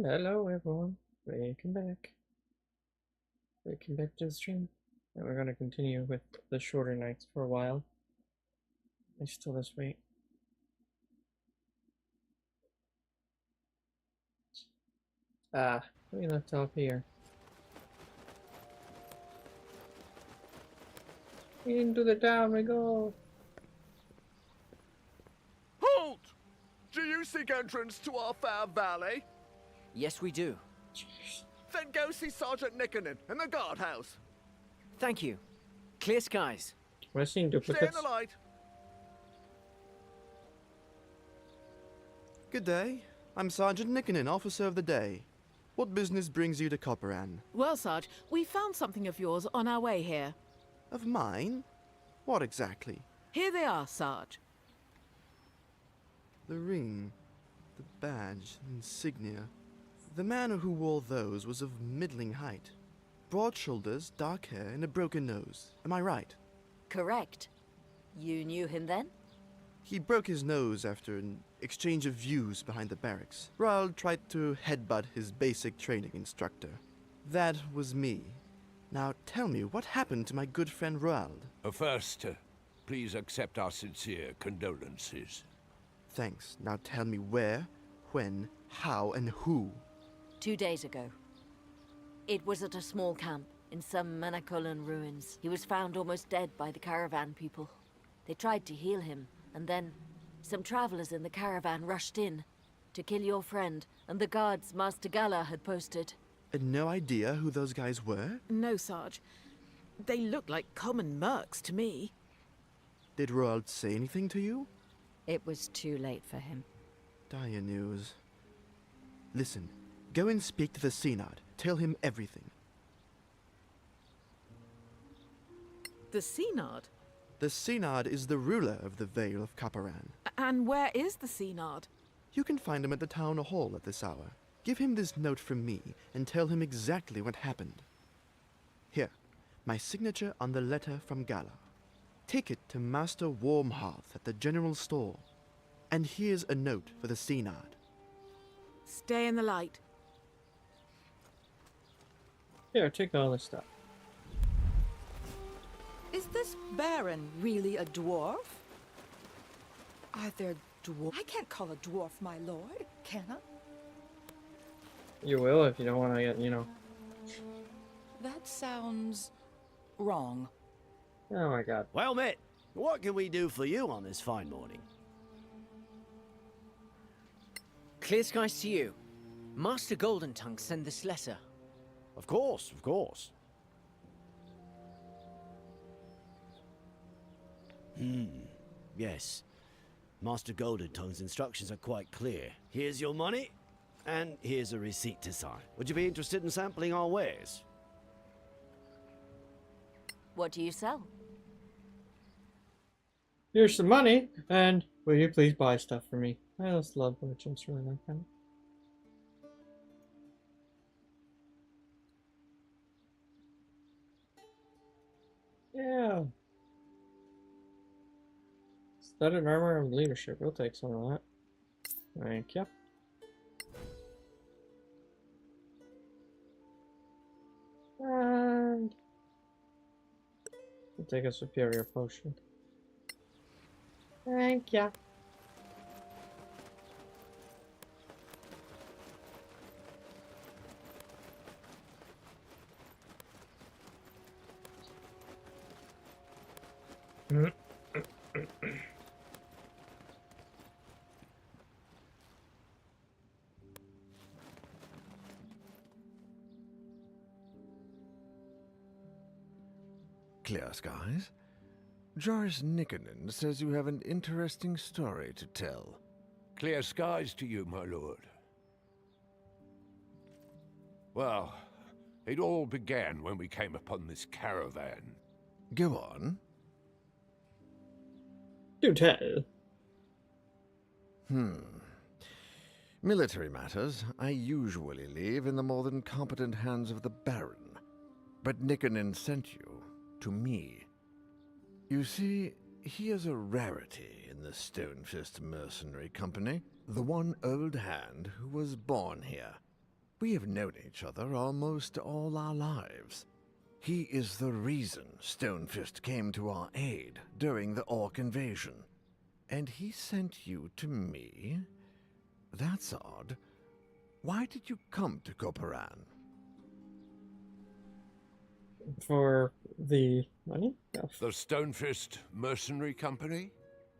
And hello everyone, welcome back. Welcome back to the stream. And we're gonna continue with the shorter nights for a while. I still this wait. We left off here. Into the town we go! Halt! Do you seek entrance to our fair valley? Yes, we do. Then go see Sergeant Nickernin in the guardhouse. Thank you. Clear skies. We're seeing Stay in duplicates. the light. Good day. I'm Sergeant Nickernin, Officer of the Day. What business brings you to Copperan? Well, Sarge, we found something of yours on our way here. Of mine? What exactly? Here they are, Sarge. The ring, the badge, insignia. The man who wore those was of middling height. Broad shoulders, dark hair, and a broken nose. Am I right? Correct. You knew him then? He broke his nose after an exchange of views behind the barracks. Roald tried to headbutt his basic training instructor. That was me. Now tell me, what happened to my good friend Roald? First, please accept our sincere condolences. Thanks. Now tell me where, when, how, and who. 2 days ago. It was at a small camp in some Manacolan ruins. He was found almost dead by the caravan people. They tried to heal him, and then some travelers in the caravan rushed in to kill your friend and the guards Master Gala had posted. And no idea who those guys were? No, Sarge. They look like common mercs to me. Did Roald say anything to you? It was too late for him. Dire news. Listen, go and speak to the Synod. Tell him everything. The Synod? The Synod is the ruler of the Vale of Copperan. And where is the Synod? You can find him at the town hall at this hour. Give him this note from me and tell him exactly what happened. Here, my signature on the letter from Gala. Take it to Master Warmhearth at the general store. And here's a note for the Synod. Stay in the light. Here, take all this stuff. Is this Baron really a dwarf? Are there dwarf? I can't call a dwarf my lord, can I? You will if you don't want to get, That sounds wrong. Oh my god. Well, mate, what can we do for you on this fine morning? Clear skies to you. Master Golden Tongue sent this letter. Of course, of course. Yes. Master Golden Tongue's instructions are quite clear. Here's your money, and here's a receipt to sign. Would you be interested in sampling our wares? What do you sell? Here's some money, and will you please buy stuff for me? I just love merchants, really like them. Yeah. Studded armor and leadership. We'll take some of that. Thank you. And we'll take a superior potion. Thank you. Clear skies. Joris Nickernin says you have an interesting story to tell. Clear skies to you, my lord. Well, it all began when we came upon this caravan. Go on. Do tell. Military matters I usually leave in the more than competent hands of the Baron. But Nickernin sent you to me. You see, he is a rarity in the Stonefist Mercenary Company, the one old hand who was born here. We have known each other almost all our lives. He is the reason Stonefist came to our aid during the Orc invasion. And he sent you to me? That's odd. Why did you come to Koparan? For the money? No. The Stonefist Mercenary Company?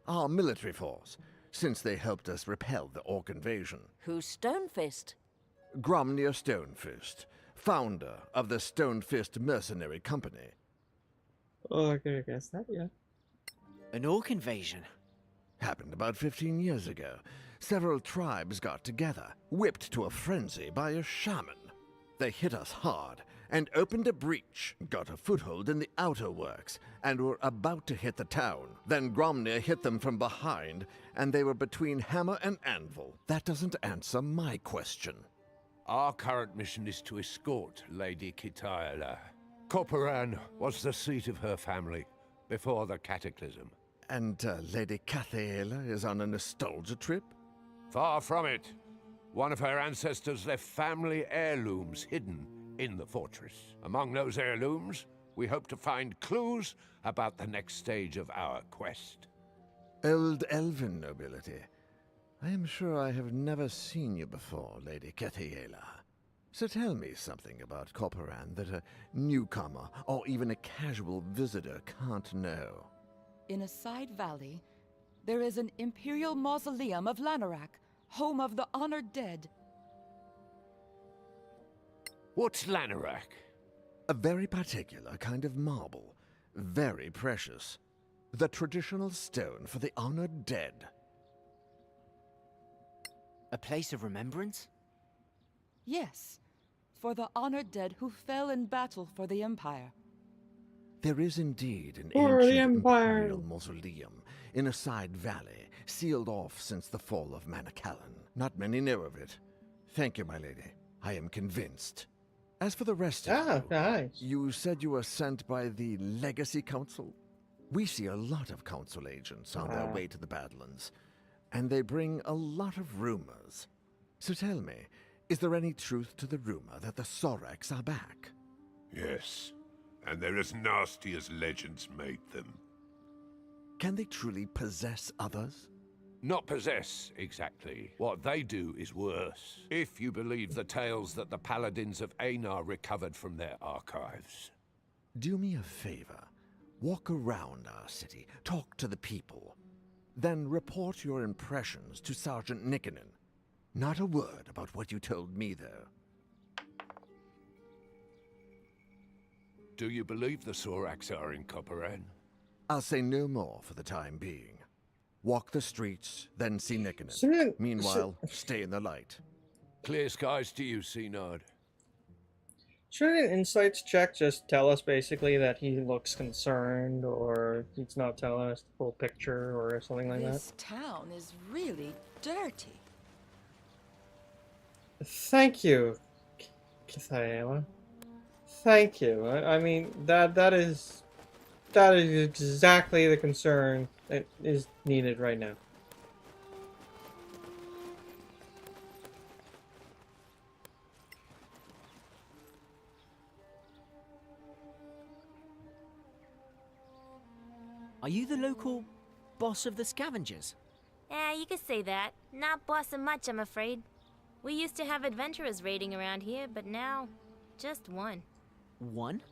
Our military force, since they helped us repel the Orc invasion. Who's Stonefist? Gromnir Stonefist, founder of the Stonefist Mercenary Company. Oh, I could have guessed that, yeah. An orc invasion. Happened about 15 years ago. Several tribes got together, whipped to a frenzy by a shaman. They hit us hard and opened a breach, got a foothold in the outer works, and were about to hit the town. Then Gromnir hit them from behind, and they were between hammer and anvil. That doesn't answer my question. Our current mission is to escort Lady Kitaela. Koparan was the seat of her family before the cataclysm. And Lady Cathaela is on a nostalgia trip? Far from it. One of her ancestors left family heirlooms hidden in the fortress. Among those heirlooms, we hope to find clues about the next stage of our quest. Old elven nobility. I am sure I have never seen you before, Lady Cathaela. So tell me something about Koparan that a newcomer or even a casual visitor can't know. In a side valley, there is an imperial mausoleum of Lanarak, home of the honored dead. What's Lanarak? A very particular kind of marble, very precious. The traditional stone for the honored dead. A place of remembrance? Yes, for the honored dead who fell in battle for the Empire. There is indeed an For the ancient Empire. imperial mausoleum in a side valley, sealed off since the fall of Manacalon. Not many know of it. Thank you, my lady. I am convinced. As for the rest of you, nice. you said you were sent by the Legacy Council? We see a lot of Council agents on their way to the Badlands, and they bring a lot of rumors. So tell me, is there any truth to the rumor that the Sorax are back? Yes, and they're as nasty as legends made them. Can they truly possess others? Not possess, exactly. What they do is worse, if you believe the tales that the Paladins of Einar recovered from their archives. Do me a favor. Walk around our city, talk to the people. Then report your impressions to Sergeant Nikkonen. Not a word about what you told me, though. Do you believe the Sorax are in Koparan? I'll say no more for the time being. Walk the streets, then see Nikkonen. Shouldn't- Meanwhile, stay in the light. Clear skies to you, Synod. Shouldn't an insights check just tell us basically that he looks concerned, or he's not telling us the full picture, or something like This town is really dirty. that? Thank you, Kithaela. Thank you. I mean, that is exactly the concern that is needed right now. Are you the local boss of the scavengers? Yeah, you could say that. Not bossing much, I'm afraid. We used to have adventurers raiding around here, but now, just one. One?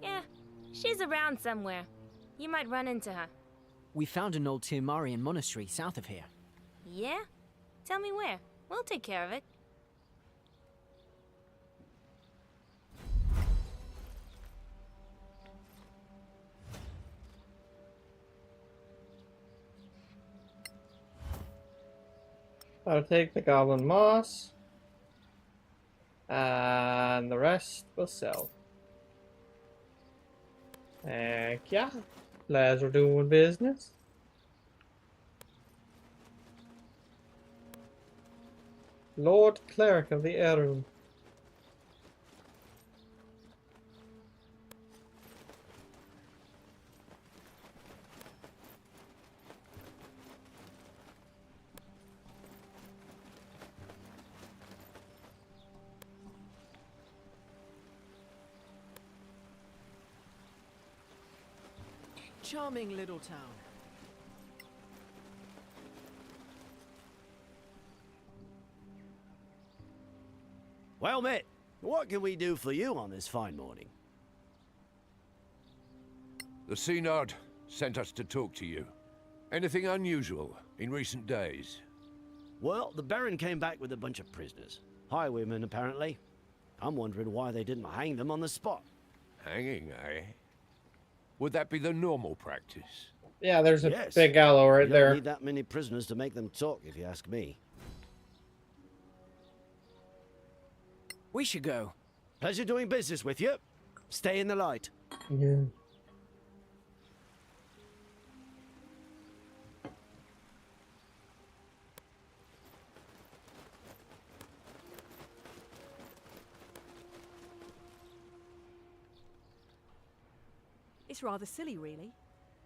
Yeah, she's around somewhere. You might run into her. We found an old Tirmarian monastery south of here. Yeah? Tell me where. We'll take care of it. I'll take the goblin moss, and the rest will sell. Heck yeah, lads are doing business. Lord Cleric of the Erum. charming little town. Well met, what can we do for you on this fine morning? The Synod sent us to talk to you. Anything unusual in recent days? Well, the Baron came back with a bunch of prisoners. Highwaymen, apparently. I'm wondering why they didn't hang them on the spot. Hanging, eh? Would that be the normal practice? Yeah, there's a Yes. big gallows right You there. don't need that many prisoners to make them talk, if you ask me. We should go. Pleasure doing business with you. Stay in the light. Yeah. It's rather silly, really,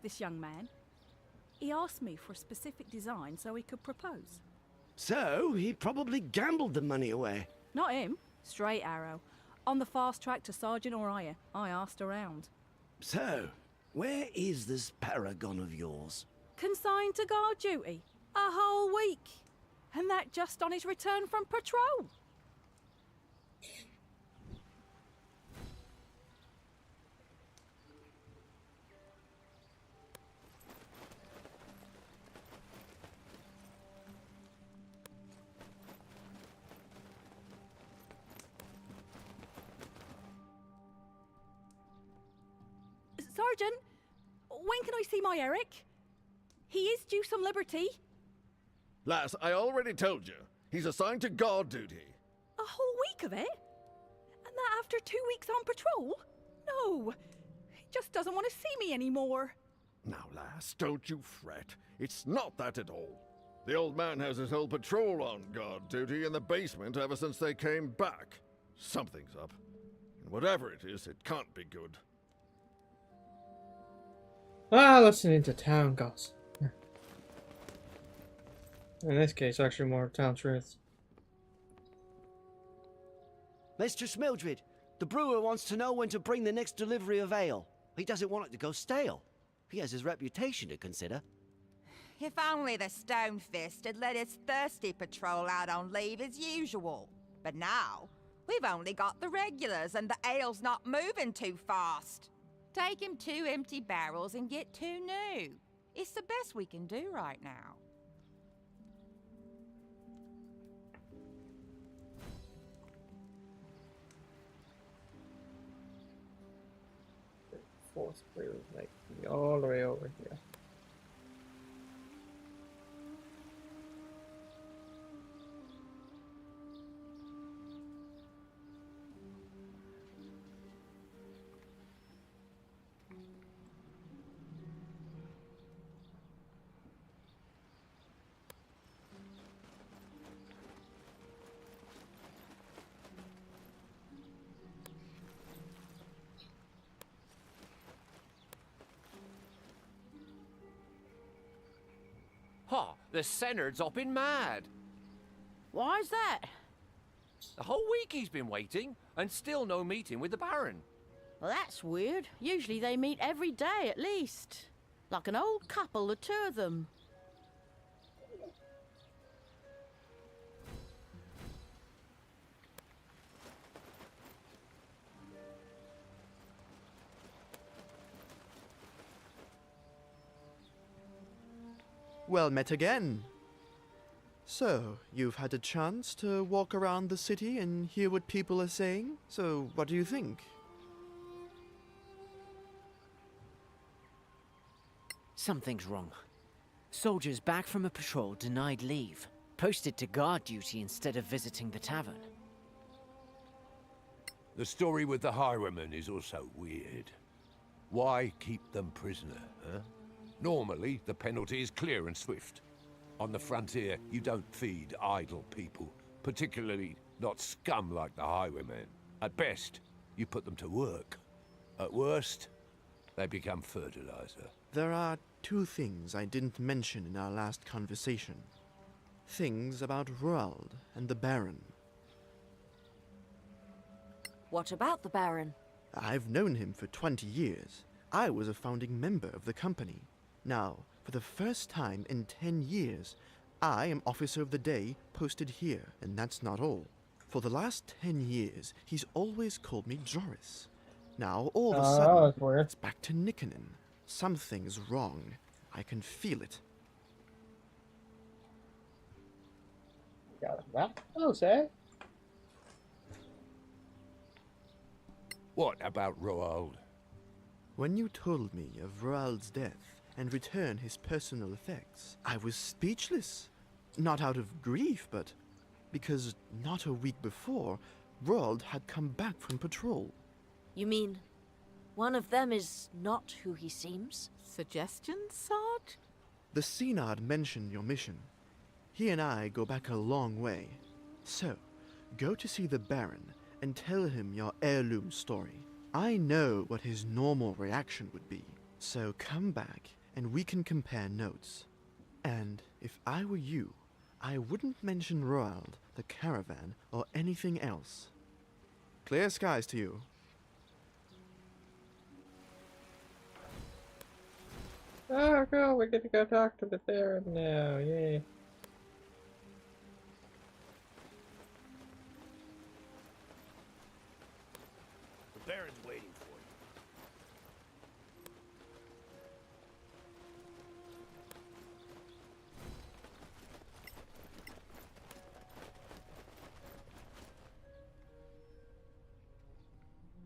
this young man. He asked me for a specific design so he could propose. So, he probably gambled the money away. Not him. Straight arrow. On the fast track to sergeant or higher. I asked around. So, where is this paragon of yours? Consigned to guard duty. A whole week. And that just on his return from patrol. Sergeant, when can I see my Eric? He is due some liberty. Lass, I already told you. He's assigned to guard duty. A whole week of it? And that after 2 weeks on patrol? No, he just doesn't want to see me anymore. Now, lass, don't you fret. It's not that at all. The old man has his whole patrol on guard duty in the basement ever since they came back. Something's up. And whatever it is, it can't be good. Ah, listening to town gossip. In this case, actually more town truths. Mistress Mildred, the brewer wants to know when to bring the next delivery of ale. He doesn't want it to go stale. He has his reputation to consider. If only the Stonefist had let his thirsty patrol out on leave as usual. But now, we've only got the regulars and the ale's not moving too fast. Take him 2 empty barrels and get 2 new. It's the best we can do right now. Fourth blue, like all the way over here. Ha! The Senard's hopping mad. Why's that? The whole week he's been waiting, and still no meeting with the Baron. Well, that's weird. Usually they meet every day at least. Like an old couple, the 2 of them. Well met again. So, you've had a chance to walk around the city and hear what people are saying? So, what do you think? Something's wrong. Soldiers back from a patrol denied leave, posted to guard duty instead of visiting the tavern. The story with the highwaymen is also weird. Why keep them prisoner, huh? Normally, the penalty is clear and swift. On the frontier, you don't feed idle people, particularly not scum like the highwaymen. At best, you put them to work. At worst, they become fertilizer. There are 2 things I didn't mention in our last conversation. Things about Roald and the Baron. What about the Baron? I've known him for 20 years. I was a founding member of the company. Now, for the first time in 10 years, I am Officer of the Day posted here, and that's not all. For the last 10 years, he's always called me Joris. Now, all of a sudden, that's weird. it's back to Nikkonen. Something's wrong. I can feel it. Got it that close, eh? What about Roald? When you told me of Roald's death and returned his personal effects, I was speechless. Not out of grief, but because not a week before, Roald had come back from patrol. You mean one of them is not who he seems? Suggestions, Sarge? The Synod mentioned your mission. He and I go back a long way. So, go to see the Baron and tell him your heirloom story. I know what his normal reaction would be. So come back and we can compare notes. And if I were you, I wouldn't mention Roald, the caravan, or anything else. Clear skies to you. Oh, cool. We get to go talk to the Baron now. Yay. The Baron's waiting for you.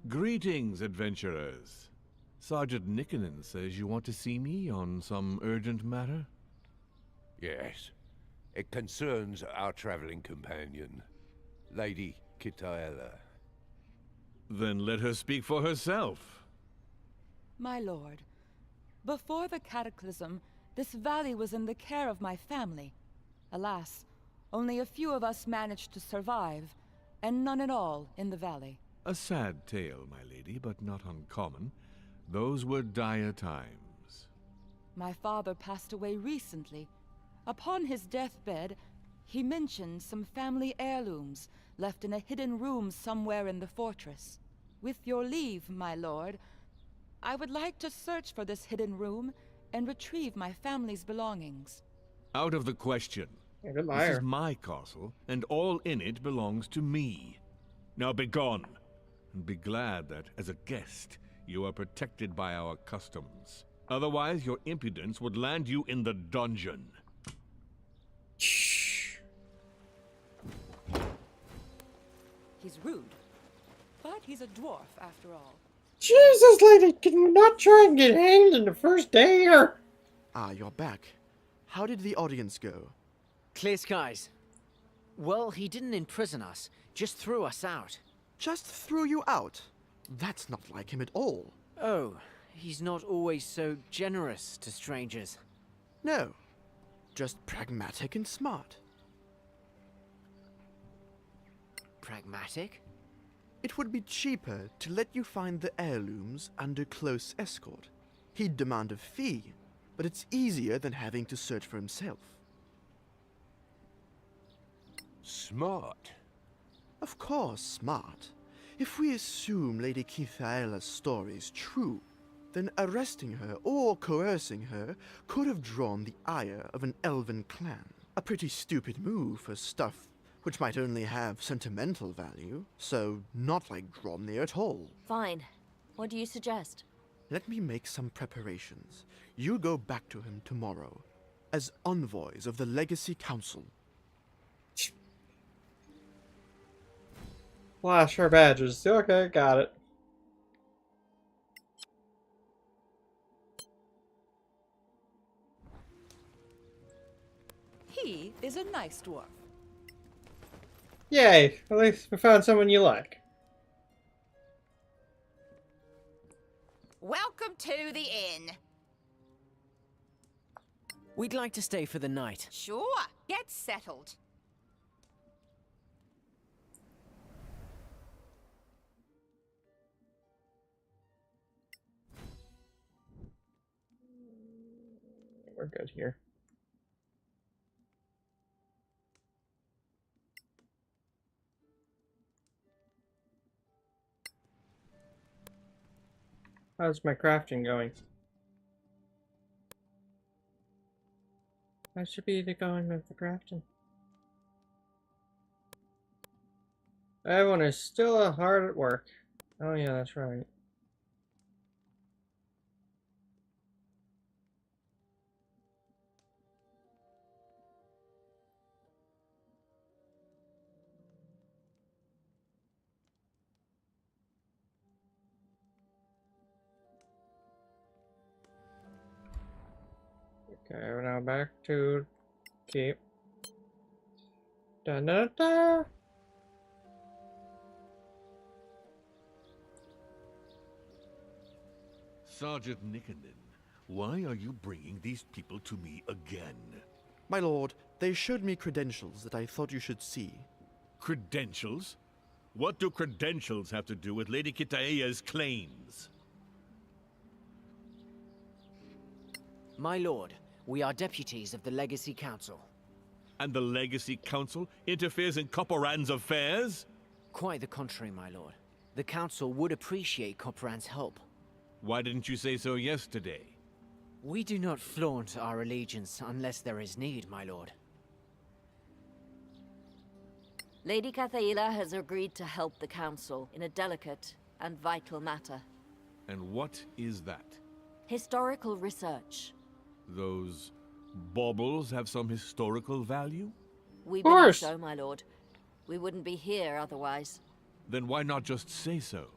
Greetings, adventurers. Sergeant Nikkonen says you want to see me on some urgent matter? Yes. It concerns our traveling companion, Lady Kitaela. Then let her speak for herself. My lord, before the cataclysm, this valley was in the care of my family. Alas, only a few of us managed to survive, and none at all in the valley. A sad tale, my lady, but not uncommon. Those were dire times. My father passed away recently. Upon his deathbed, he mentioned some family heirlooms left in a hidden room somewhere in the fortress. With your leave, my lord, I would like to search for this hidden room and retrieve my family's belongings. Out of the question. Yeah, good This liar. is my castle, and all in it belongs to me. Now begone, and be glad that, as a guest, you are protected by our customs. Otherwise, your impudence would land you in the dungeon. He's rude, but he's a dwarf after all. Jesus, lady, can you not try and get hanged in the first day, or? Ah, you're back. How did the audience go? Clear skies. Well, he didn't imprison us, just threw us out. Just threw you out? That's not like him at all. Oh, he's not always so generous to strangers. No, just pragmatic and smart. Pragmatic? It would be cheaper to let you find the heirlooms under close escort. He'd demand a fee, but it's easier than having to search for himself. Smart. Of course, smart. If we assume Lady Kithaela's story is true, then arresting her or coercing her could have drawn the ire of an elven clan. A pretty stupid move for stuff which might only have sentimental value, so not like Dromnir at all. Fine. What do you suggest? Let me make some preparations. You go back to him tomorrow, as envoys of the Legacy Council. Flash our badges. Okay, got it. He is a nice dwarf. Yay! At least we found someone you like. Welcome to the inn. We'd like to stay for the night. Sure, get settled. We're good here. How's my crafting going? I should be going with the crafting. Everyone is still hard at work. Oh yeah, that's right. Okay, we're now back to keep. Da da da. Sergeant Nickenden, why are you bringing these people to me again? My lord, they showed me credentials that I thought you should see. Credentials? What do credentials have to do with Lady Kitaea's claims? My lord, we are deputies of the Legacy Council. And the Legacy Council interferes in Corporan's affairs? Quite the contrary, my lord. The Council would appreciate Corporan's help. Why didn't you say so yesterday? We do not flaunt our allegiance unless there is need, my lord. Lady Cathaela has agreed to help the Council in a delicate and vital matter. And what is that? Historical research. Those baubles have some historical value? We believe so, my lord. We wouldn't be here otherwise. Then why not just say so?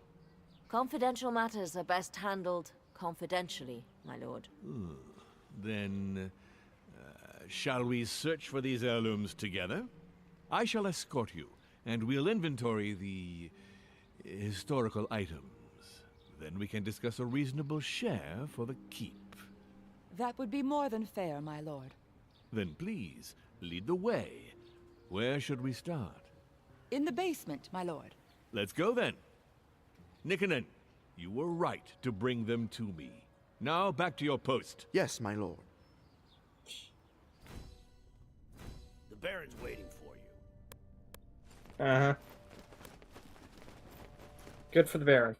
Confidential matters are best handled confidentially, my lord. Then, shall we search for these heirlooms together? I shall escort you, and we'll inventory the historical items. Then we can discuss a reasonable share for the keep. That would be more than fair, my lord. Then please, lead the way. Where should we start? In the basement, my lord. Let's go then. Nickenden, you were right to bring them to me. Now back to your post. Yes, my lord. The Baron's waiting for you. Uh-huh. Good for the Baron.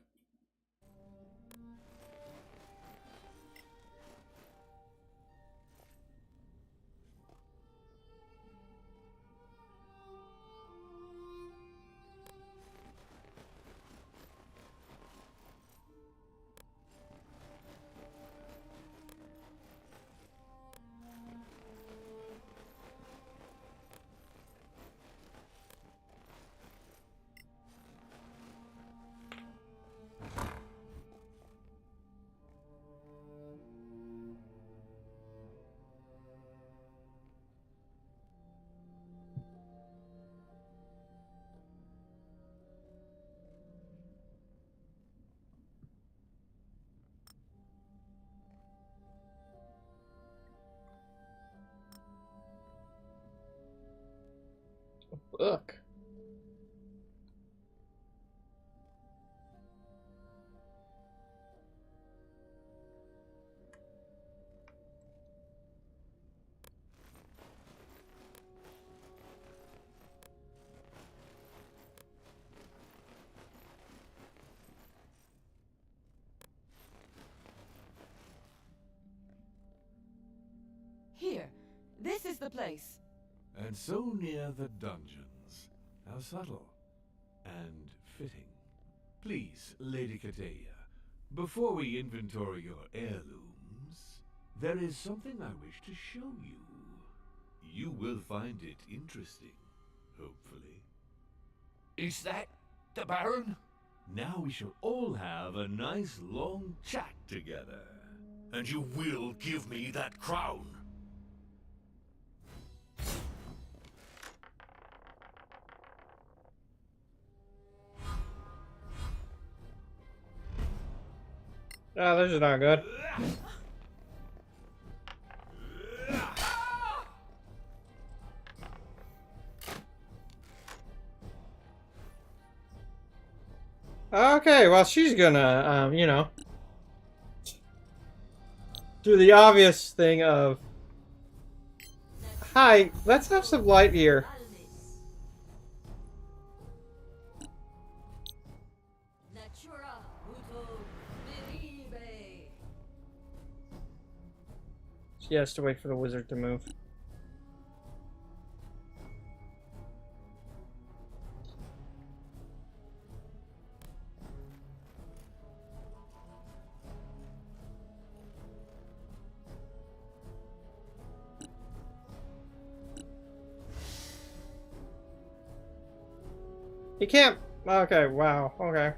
Book. Here, this is the place. And so near the dungeons. How subtle. And fitting. Please, Lady Kitaea, before we inventory your heirlooms, there is something I wish to show you. You will find it interesting, hopefully. Is that the Baron? Now we shall all have a nice long chat together. And you will give me that crown? Oh, this is not good. Okay, well, she's gonna, you know, do the obvious thing of, hi, let's have some light here. She has to wait for the wizard to move. He can't. Okay, wow. Okay.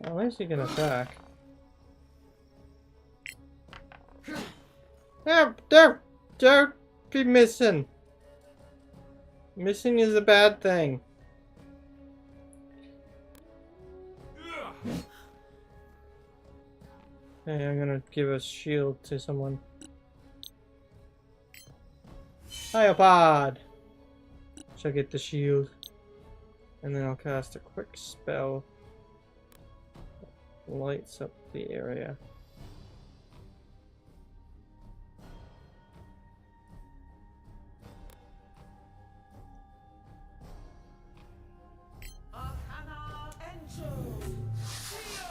At least he can attack. Don't be missing. Missing is a bad thing. Okay, I'm gonna give a shield to someone. Hyopod! Shall get the shield. And then I'll cast a quick spell. Lights up the area.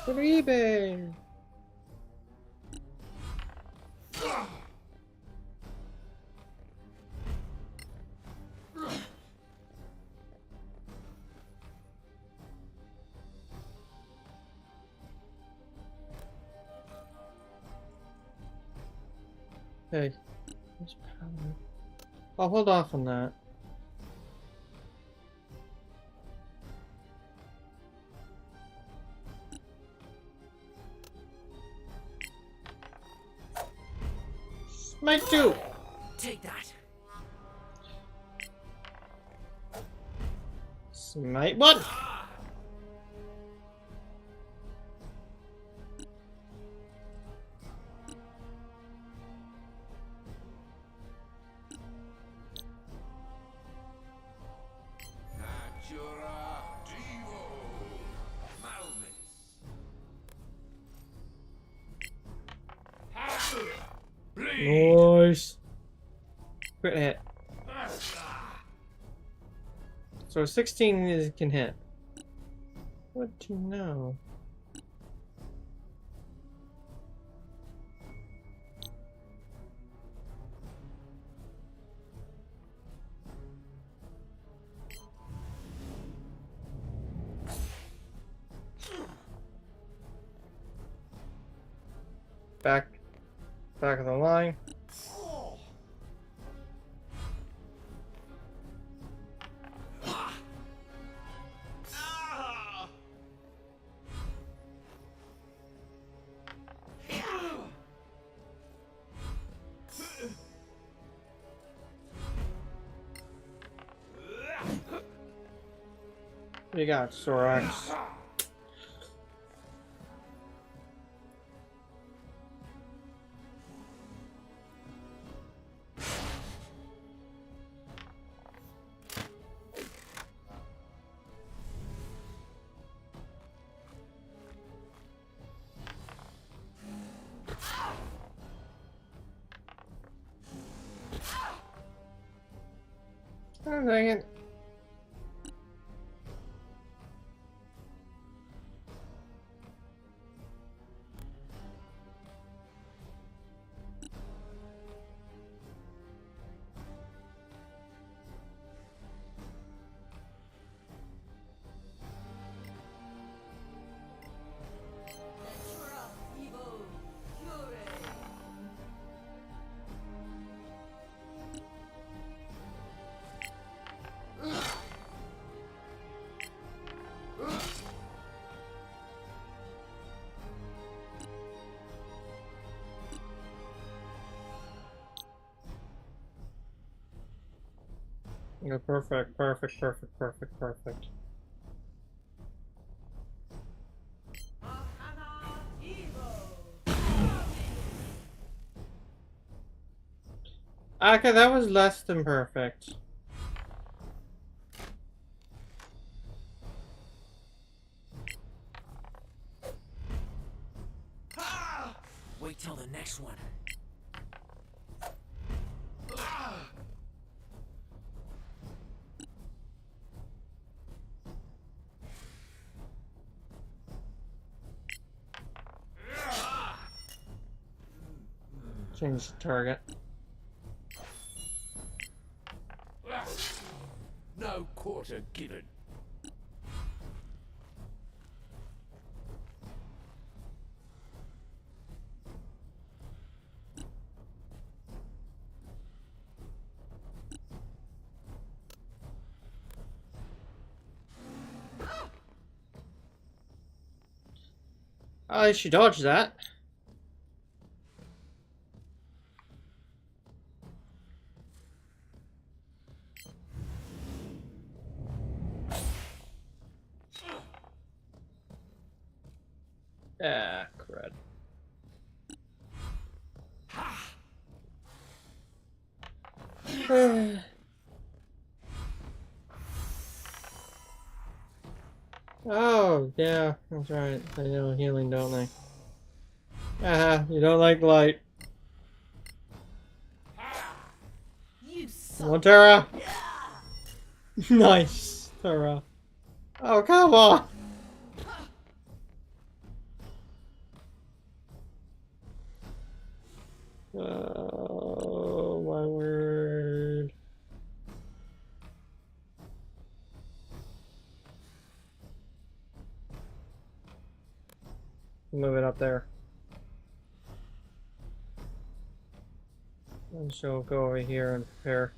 Browain! Hey, where's Paladin? I'll hold off on that. Smite 2! Take that. Smite 1! Nice. Crit hit. So 16 can hit. What to know? Back of the line. We got Sorax. Oh, dang it. Yeah, perfect. Okay, that was less than perfect. Wait till the next one. Change the target. No quarter given. Oh, she dodged that. Ah, crud. Oh, yeah, that's right. They know healing, don't they? Ah, you don't like light. Come on, Tara! Nice, Tara. Oh, come on! Oh, my word. Move it up there. And she'll go over here and prepare.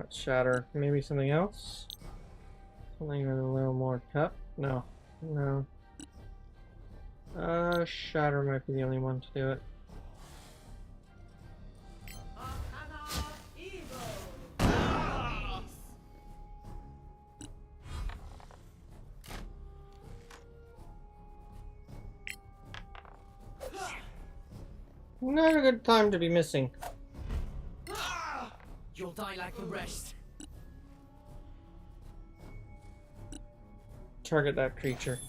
Shatter. Maybe something else? Something with a little more cut? No. No. Shatter might be the only one to do it. Not a good time to be missing. You'll die like the rest. Target that creature.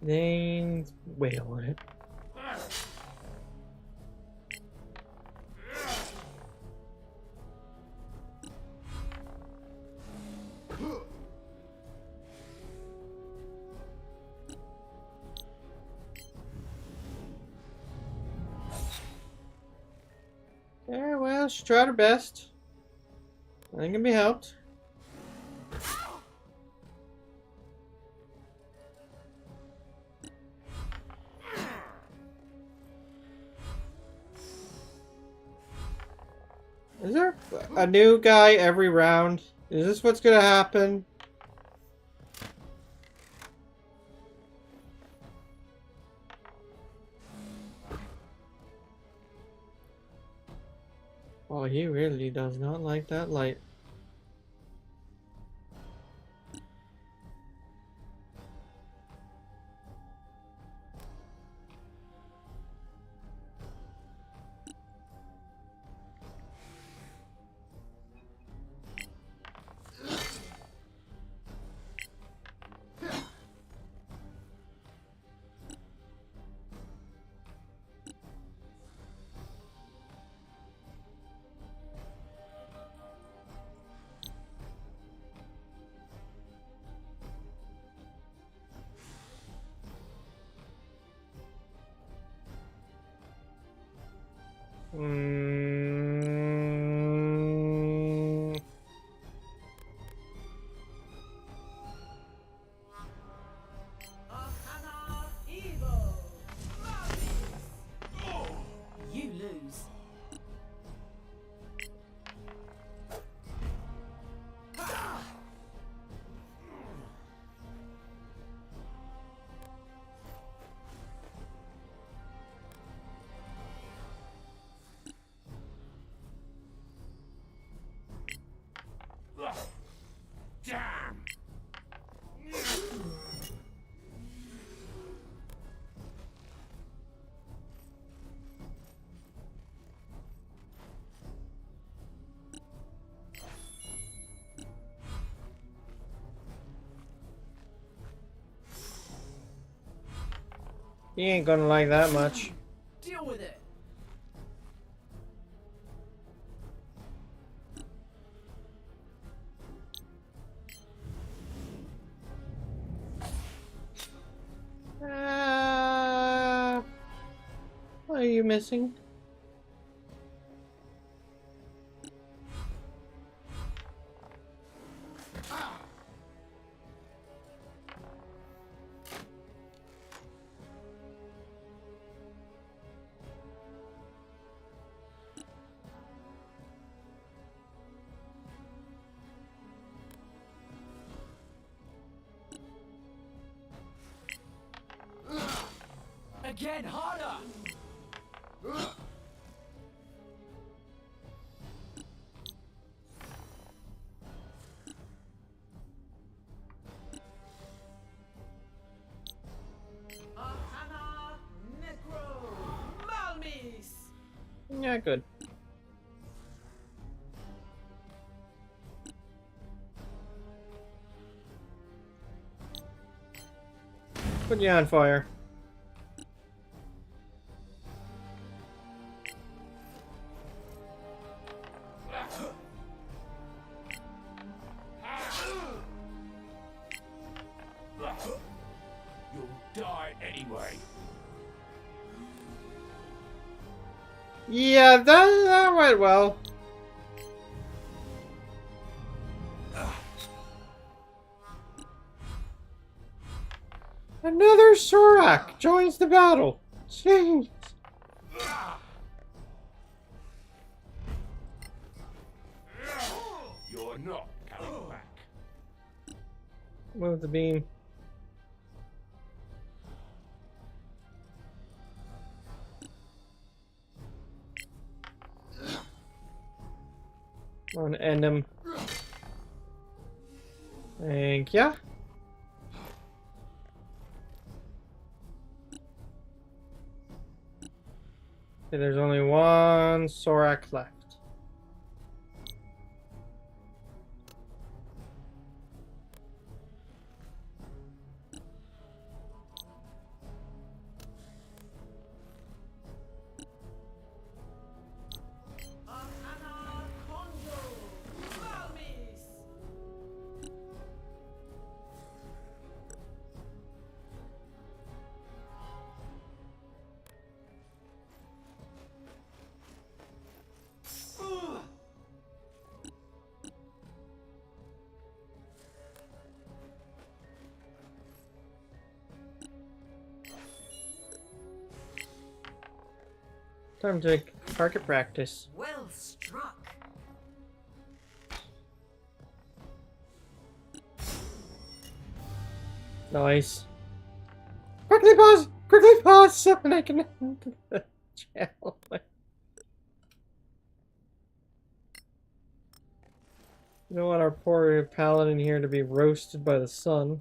Then wail on it. Yeah, well, she tried her best. Nothing can be helped. Is there a new guy every round? Is this what's gonna happen? Oh, he really does not like that light. You lose. He ain't gonna like that much. Deal with it. What are you missing? Again, harder! Yeah, good. Put you on fire. You'll die anyway. Yeah, that went well. Another Sorak joins the battle. Jeez. You're not coming back. Move the beam. I'm gonna end him. Thank ya. Okay, there's only one Sorak left. Time to target practice. Well struck. Nice. Quickly pause! Quickly pause so that I can end the channel. You don't want our poor paladin here to be roasted by the sun.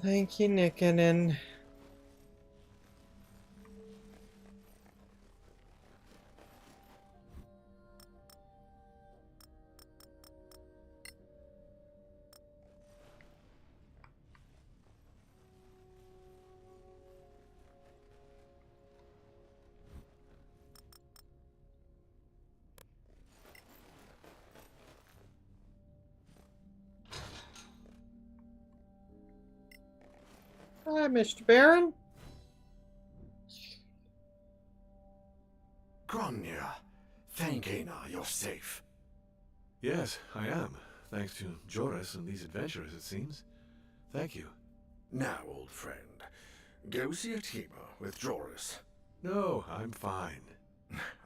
Thank you, Nickinen. Hi, Mr. Baron. Grania, thank Aina you're safe. Yes, I am. Thanks to Joris and these adventurers, it seems. Thank you. Now, old friend, go see a Tima with Joris. No, I'm fine.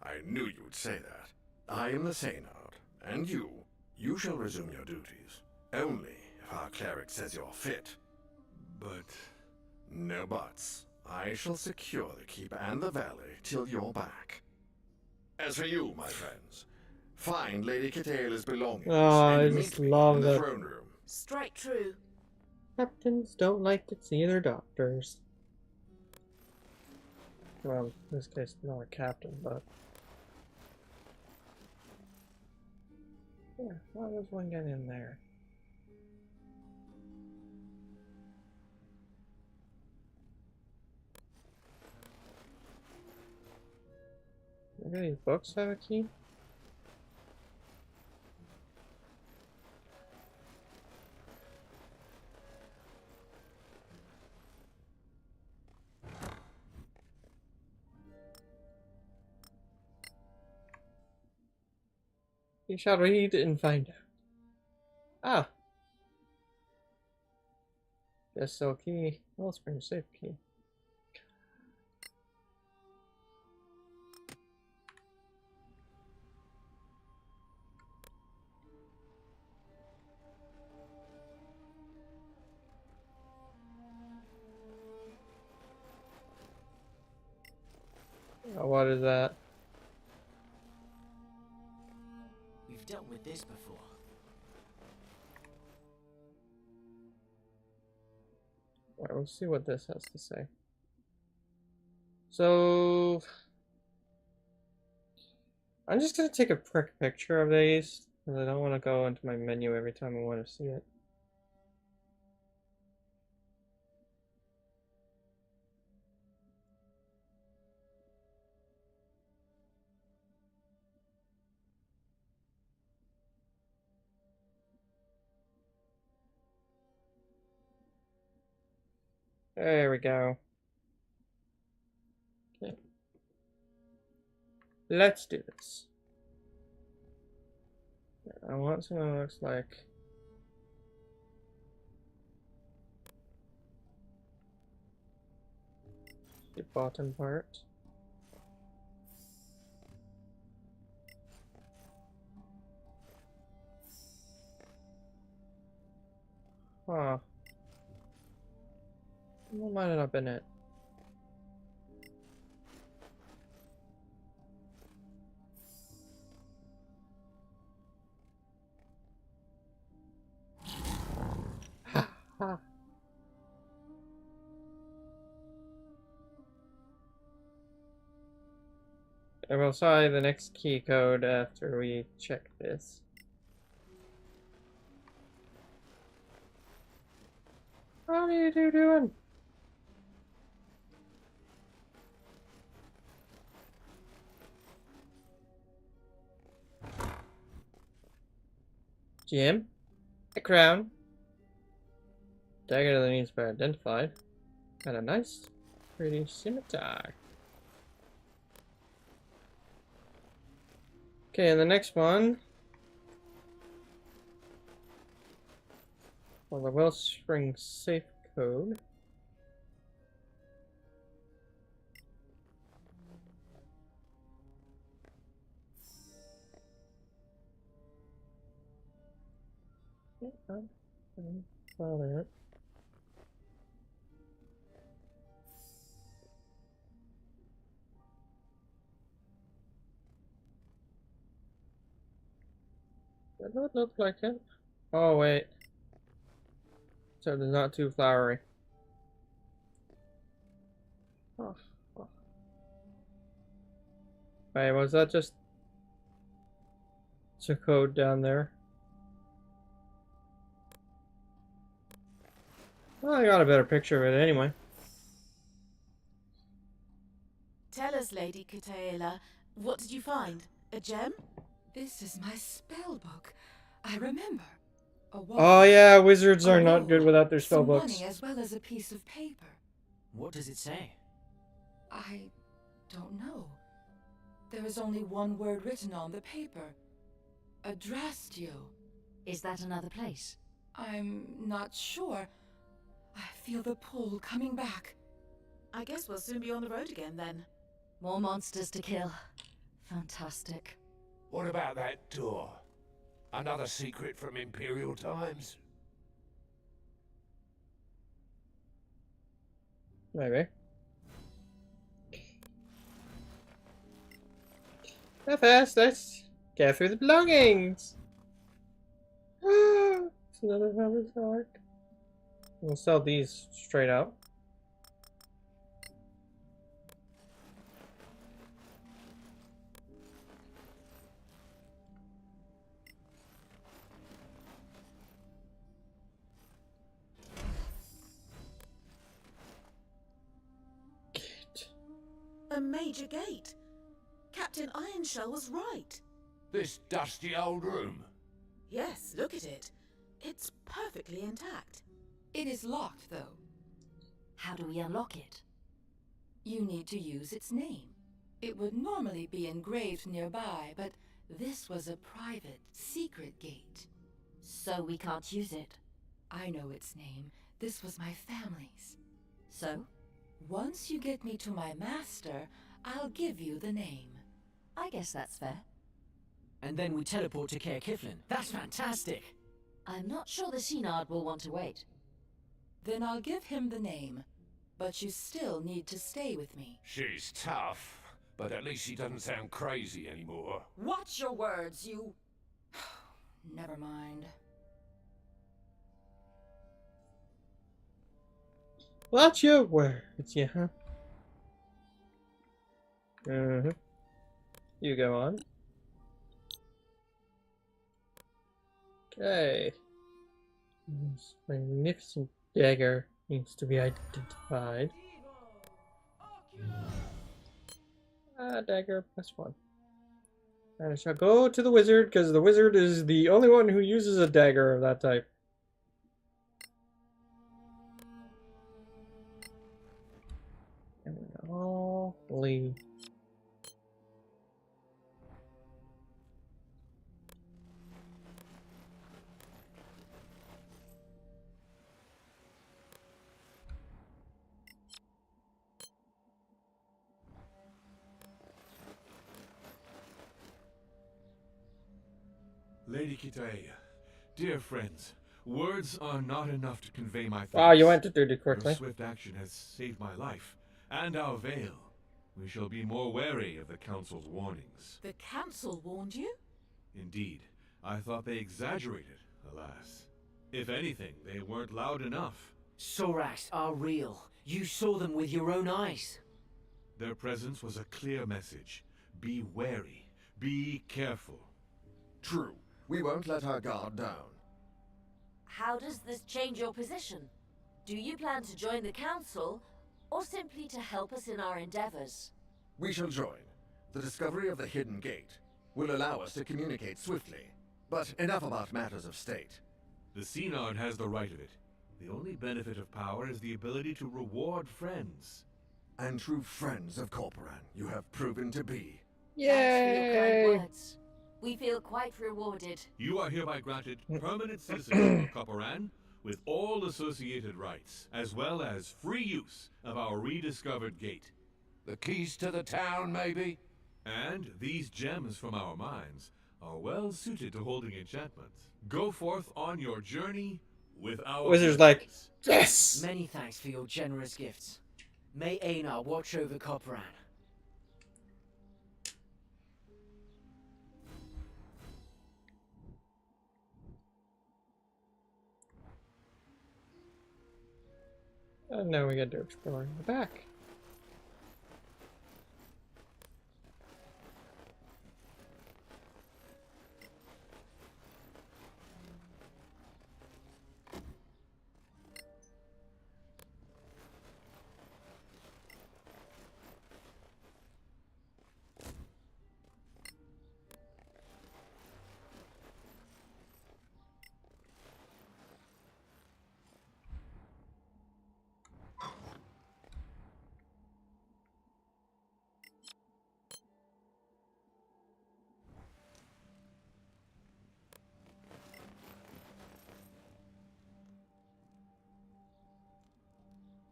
I knew you'd say that. I am the Saynard, and you shall resume your duties. Only if our cleric says you're fit. But... No buts. I shall secure the keep and the valley till you're back. As for you, my friends, find Lady Kitale's belongings I and just meet me love in the that. throne room. Strike true. Captains don't like to see their doctors. Well, in this case, not a captain, but... Yeah, how does one get in there? Do these books have a key? You shall read and find out. Ah! Just so key. Wellspring safe key. Oh, what is that? We've dealt with this before. Alright, we'll see what this has to say. So I'm just gonna take a quick picture of these because I don't want to go into my menu every time I want to see it. There we go. Okay. Let's do this. I want something that looks like the bottom part. Huh. What might have been it? Ha ha. I will try the next key code after we check this. What are you two doing? Jim? A crown. Dagger that needs to be identified. And a nice, pretty scimitar. Okay, and the next one. Well, the Wellspring safe code. Father. Does not look like it. Oh wait. So it's not too flowery. Oh. Oh. Wait, was that just a code down there? Well, I got a better picture of it anyway. Tell us, Lady Kataela, what did you find? A gem? This is my spell book. I remember. A wall, Oh yeah, wizards are a not good wall, without their spell some books. money as well as a piece of paper. What does it say? I don't know. There is only one word written on the paper. Adrastio. Is that another place? I'm not sure. I feel the pull coming back. I guess we'll soon be on the road again then. More monsters to kill. Fantastic. What about that door? Another secret from Imperial times? Maybe. Now first, let's get through the belongings. It's another hammer's heart. We'll sell these straight out. a major gate. Captain Ironshell was right. This dusty old room? Yes, look at it. It's perfectly intact. It is locked, though. How do we unlock it? You need to use its name. It would normally be engraved nearby, but this was a private, secret gate. So we can't use it? I know its name. This was my family's. So? Once you get me to my master, I'll give you the name. I guess that's fair. And then we teleport to Caer Kiflin. That's fantastic! I'm not sure the Synod will want to wait. Then I'll give him the name. But you still need to stay with me. She's tough, but at least she doesn't sound crazy anymore. Watch your words, you... Never mind. Watch your words, yeah. You go on. Okay. This magnificent dagger needs to be identified. Dagger +1. And I shall go to the wizard, because the wizard is the only one who uses a dagger of that type. And all leave. Lady Kitaea, dear friends, words are not enough to convey my thanks. Wow, you went to do it quickly. Your swift action has saved my life, and our veil. We shall be more wary of the Council's warnings. The Council warned you? Indeed. I thought they exaggerated, alas. If anything, they weren't loud enough. Sorax are real. You saw them with your own eyes. Their presence was a clear message. Be wary. Be careful. True. We won't let our guard down. How does this change your position? Do you plan to join the Council, or simply to help us in our endeavors? We shall join. The discovery of the hidden gate will allow us to communicate swiftly. But enough about matters of state. The Synod has the right of it. The only benefit of power is the ability to reward friends. And true friends of Corporan you have proven to be. Thanks for your kind words. We feel quite rewarded. You are hereby granted permanent citizenship of Corporan, with all associated rights, as well as free use of our rediscovered gate. The keys to the town, maybe? And these gems from our mines are well suited to holding enchantments. Go forth on your journey with our Wizard's like, yes! Many thanks for your generous gifts. May Einar watch over Corporan. And now we get to explore in the back.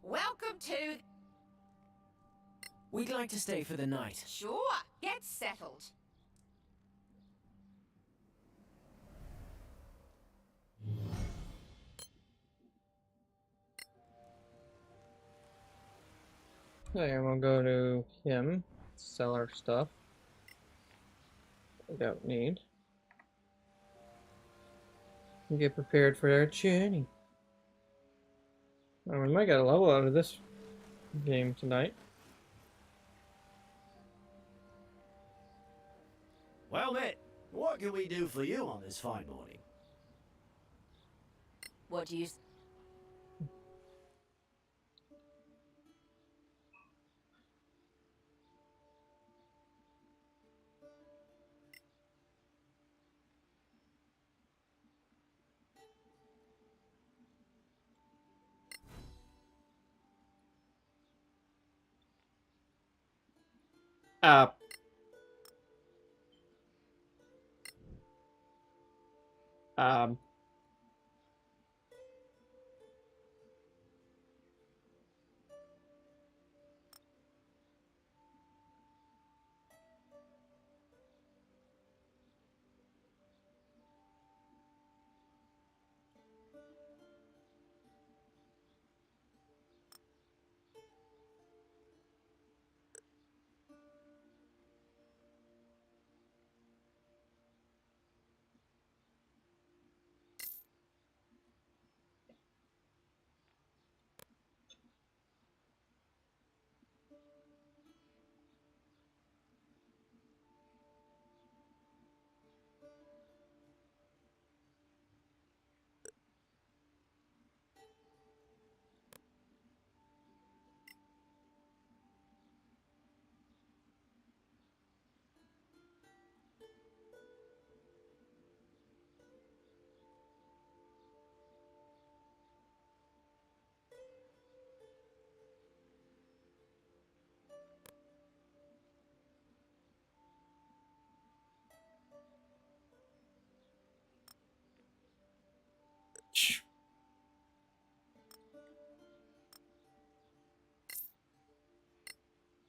Welcome to... We'd like to stay for the night. Sure, get settled. Okay, I'm gonna go to him, sell our stuff. We don't need. And get prepared for our journey. Oh, we might get a level out of this game tonight. Well, mate, what can we do for you on this fine morning? What do you... Uh. Um.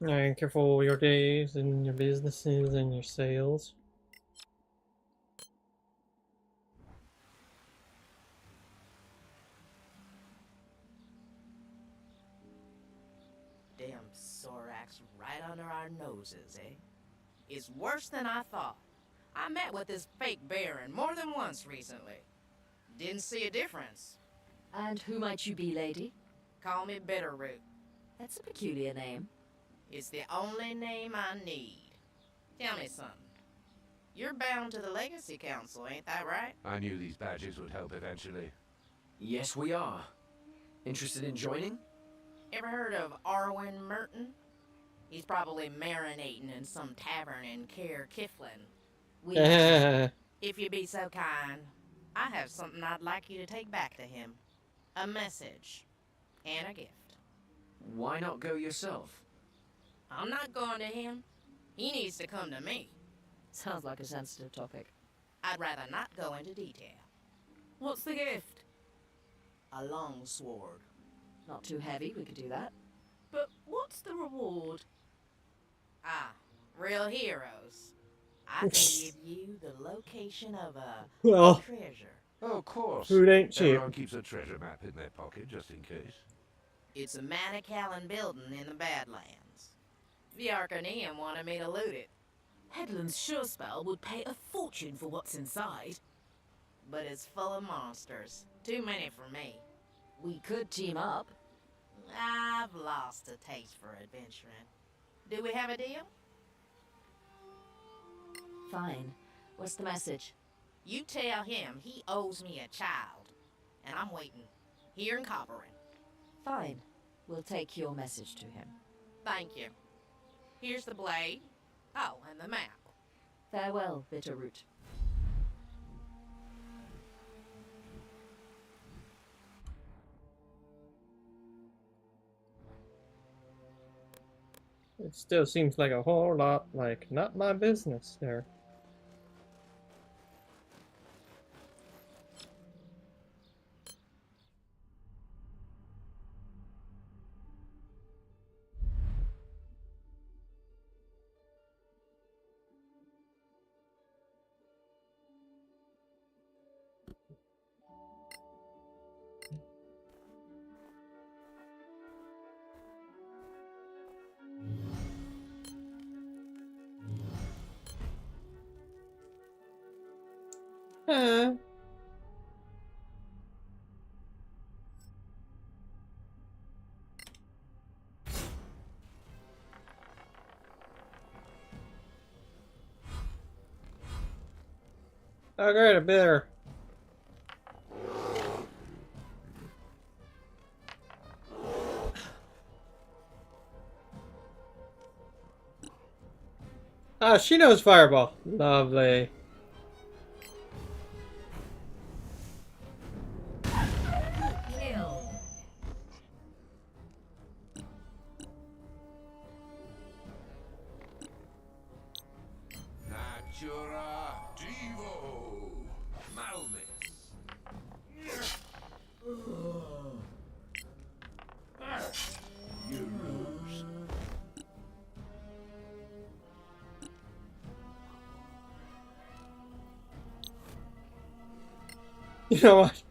And careful with your days and your businesses and your sales. Damn Sorax right under our noses, eh? It's worse than I thought. I met with this fake Baron more than once recently. Didn't see a difference. And who might you be, lady? Call me Bitterroot. That's a peculiar name. It's the only name I need. Tell me something. You're bound to the Legacy Council, ain't that right? I knew these badges would help eventually. Yes, we are. Interested in joining? Ever heard of Arwen Merton? He's probably marinating in some tavern in Caer Kiflin. If you be so kind, I have something I'd like you to take back to him. A message. And a gift. Why not go yourself? I'm not going to him. He needs to come to me. Sounds like a sensitive topic. I'd rather not go into detail. What's the gift? A long sword. Not too heavy, we could do that. But what's the reward? Ah, real heroes. I can give you the location of a treasure. Oh, of course. Food ain't cheap. Everyone keeps a treasure map in their pocket, just in case. It's a Manacallan building in the Badlands. The Arcaneum wanted me to loot it. Headland's sure spell would pay a fortune for what's inside. But it's full of monsters. Too many for me. We could team up. I've lost a taste for adventuring. Do we have a deal? Fine. What's the message? You tell him he owes me a child. And I'm waiting. Here in Copperin. Fine. We'll take your message to him. Thank you. Here's the blade. Oh, and the map. Farewell, Bitterroot. It still seems like a whole lot like not my business there. Oh great, a bear. Ah, she knows Fireball. Lovely. You know what?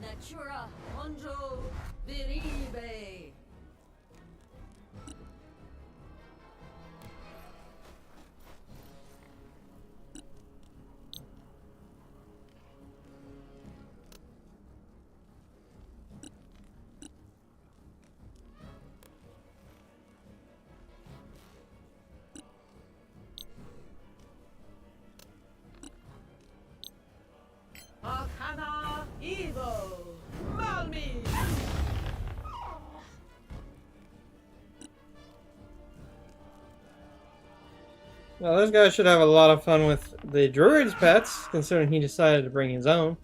Natura Honjo Viribe. Arcana Evo Malmi. Well, this guy should have a lot of fun with the Druid's pets, considering he decided to bring his own.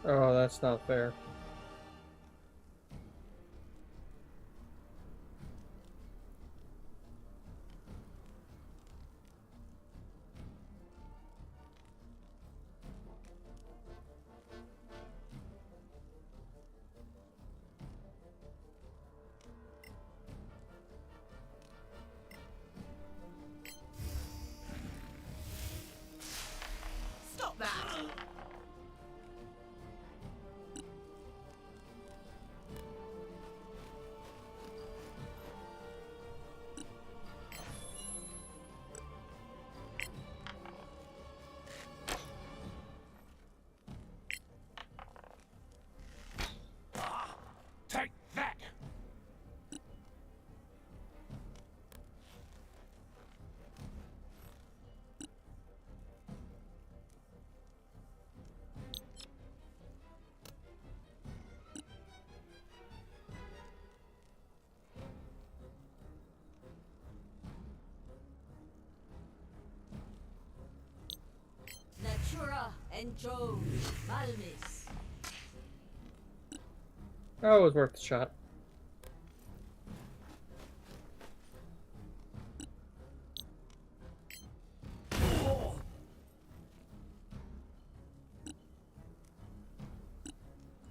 Oh, that's not fair. Stop that. Take that! Natura Enjo Malmis. Oh, it was worth the shot.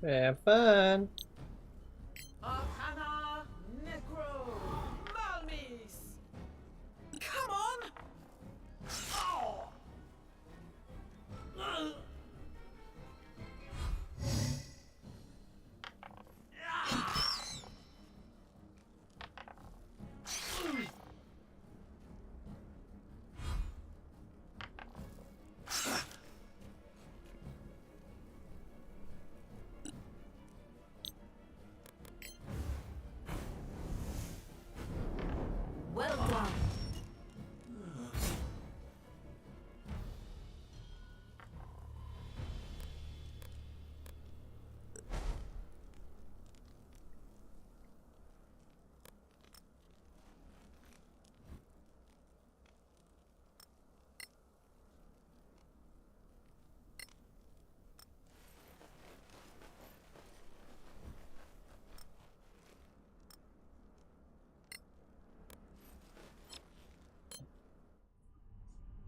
Have fun. Arcana Necro Malmis. Come on. Oh. Well done.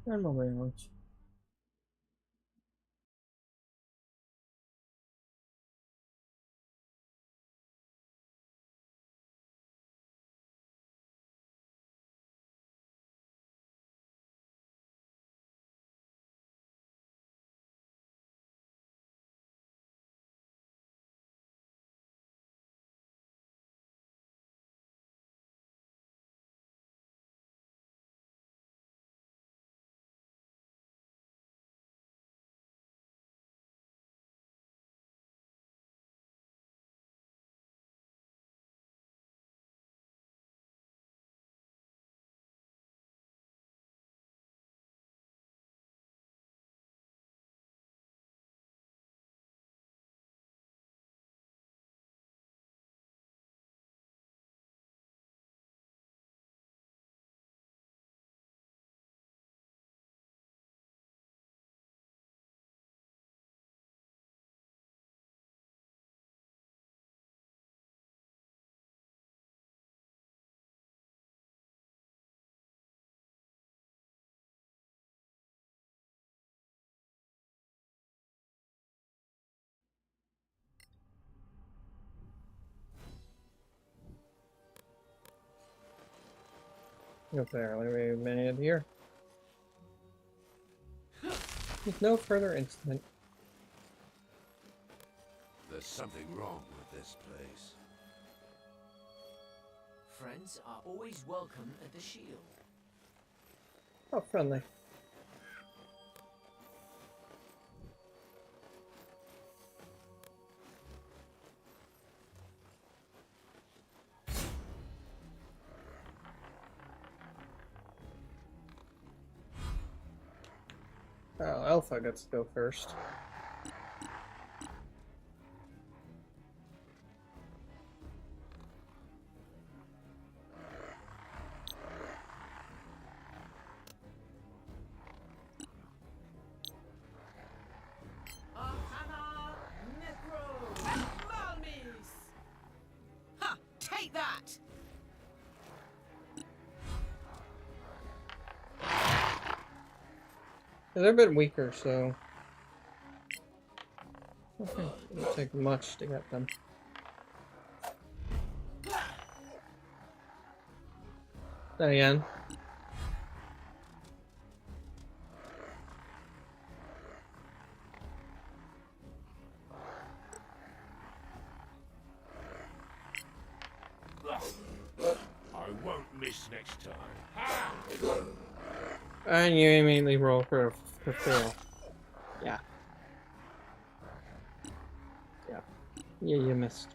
I'm not very much. Apparently we made it here. With no further incident. There's something wrong with this place. Friends are always welcome at the Shield. Oh, friendly. Oh, Ellfa gets to go first. Ha! Take that! They're a bit weaker, so I don't think it'll take much to get them. Then again. I won't miss next time. And you immediately roll for fail. Yeah. Yeah. Yeah, you missed.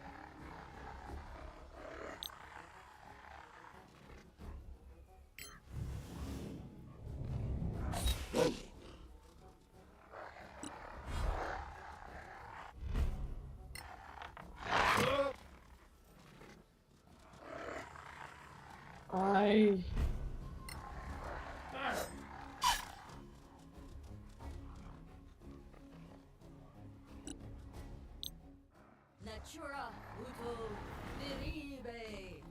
Natura uto diribe.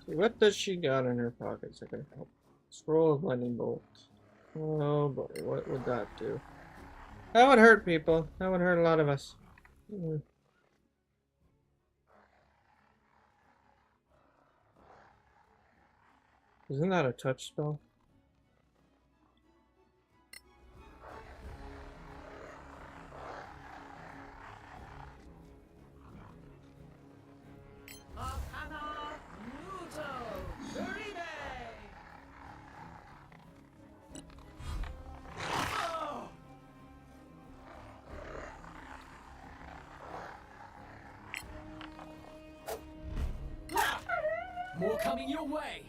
What does she got in her pockets that can help? Scroll of lightning bolt. Oh boy, what would that do? That would hurt people. That would hurt a lot of us. Isn't that a touch spell? More coming your way.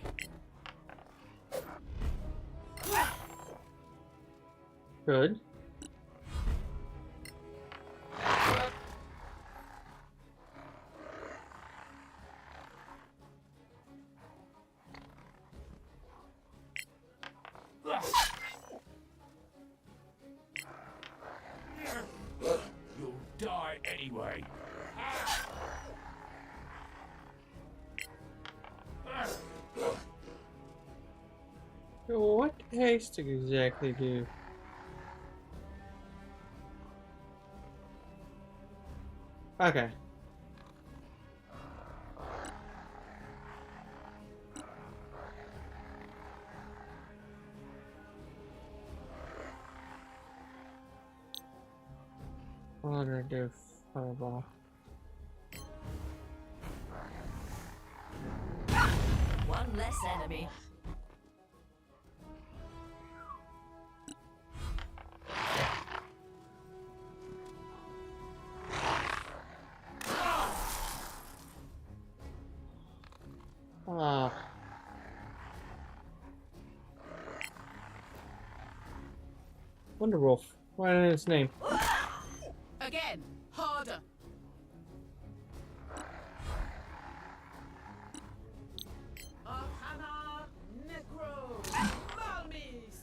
Good. You'll die anyway. What haste exactly do? Okay. What do I do? Fireball. One less enemy. Ah. Wonderwolf. Why not his name? Again, harder. Arcana Necro Malmis.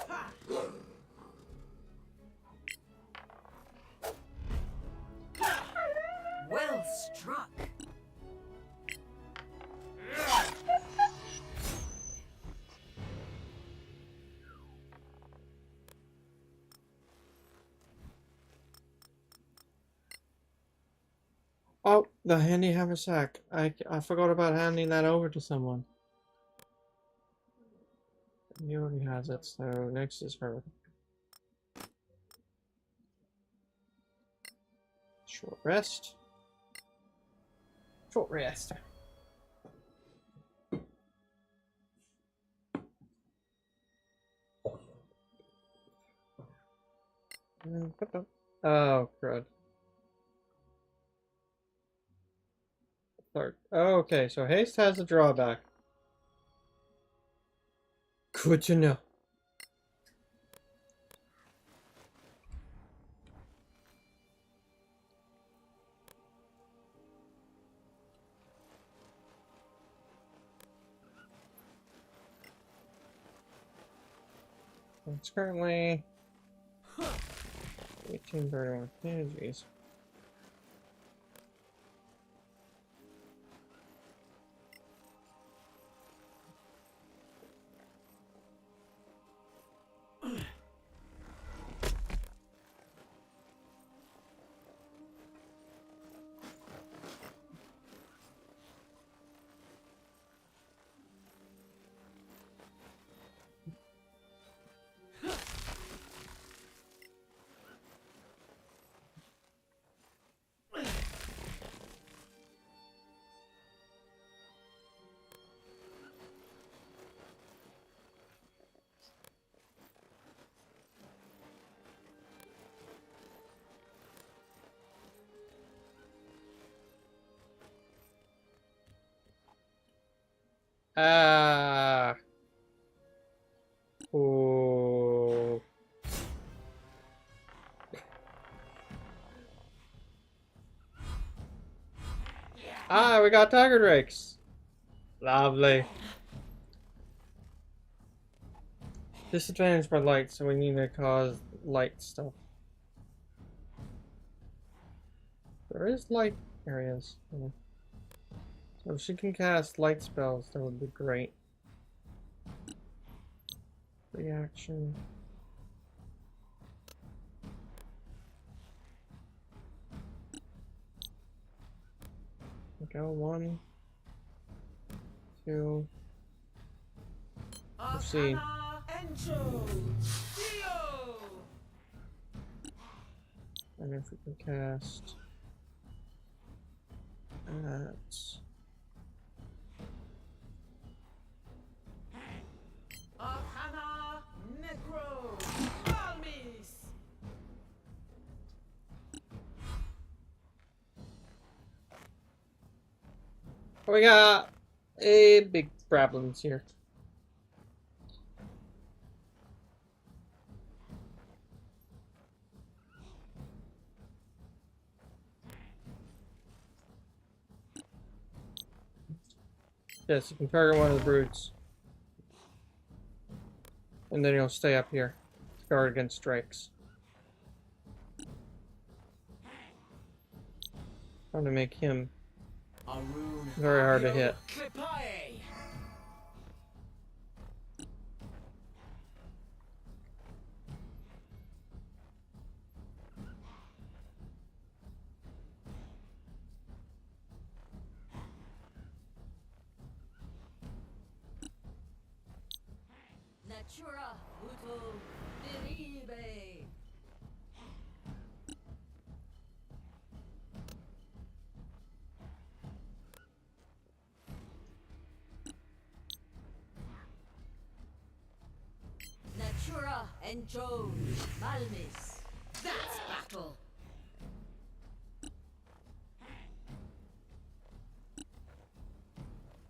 Ha! Well struck. Oh, the handy haversack. I forgot about handing that over to someone. He already has it, so next is her. Short rest. Short rest. Oh, crud. Third. Oh, okay, so haste has a drawback. Good to know. It's currently 1831. Yeah, jeez. Ah. Oh. Ah, we got tiger drakes. Lovely. Disadvantage by light, so we need to cause light stuff. There is light areas. So if she can cast light spells, that would be great. Reaction. Go 1, 2. Proceed. And if we can cast that. We got a big problems here. Yes, you can target one of the brutes. And then he'll stay up here to guard against strikes. Trying to make him very hard to hit. Natura Uto Deribe. Natura and Joe Malmis. That's battle.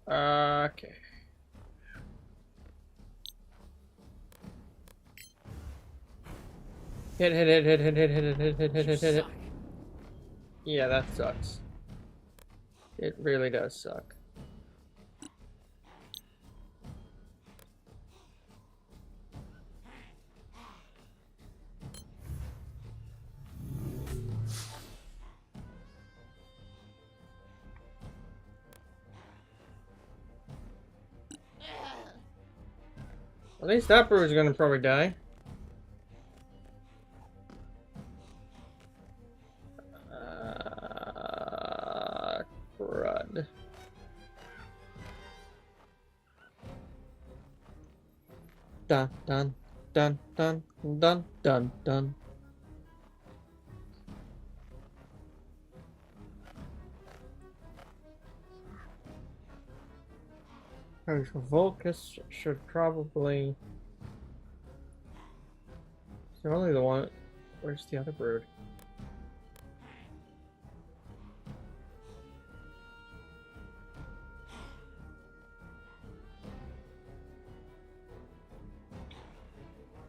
Okay. Hit. Yeah, that sucks. It really does suck. At least that brewer's gonna probably die. dun dun dun dun dun dun dun. Volkus should probably. They're only the one. Where's the other brood?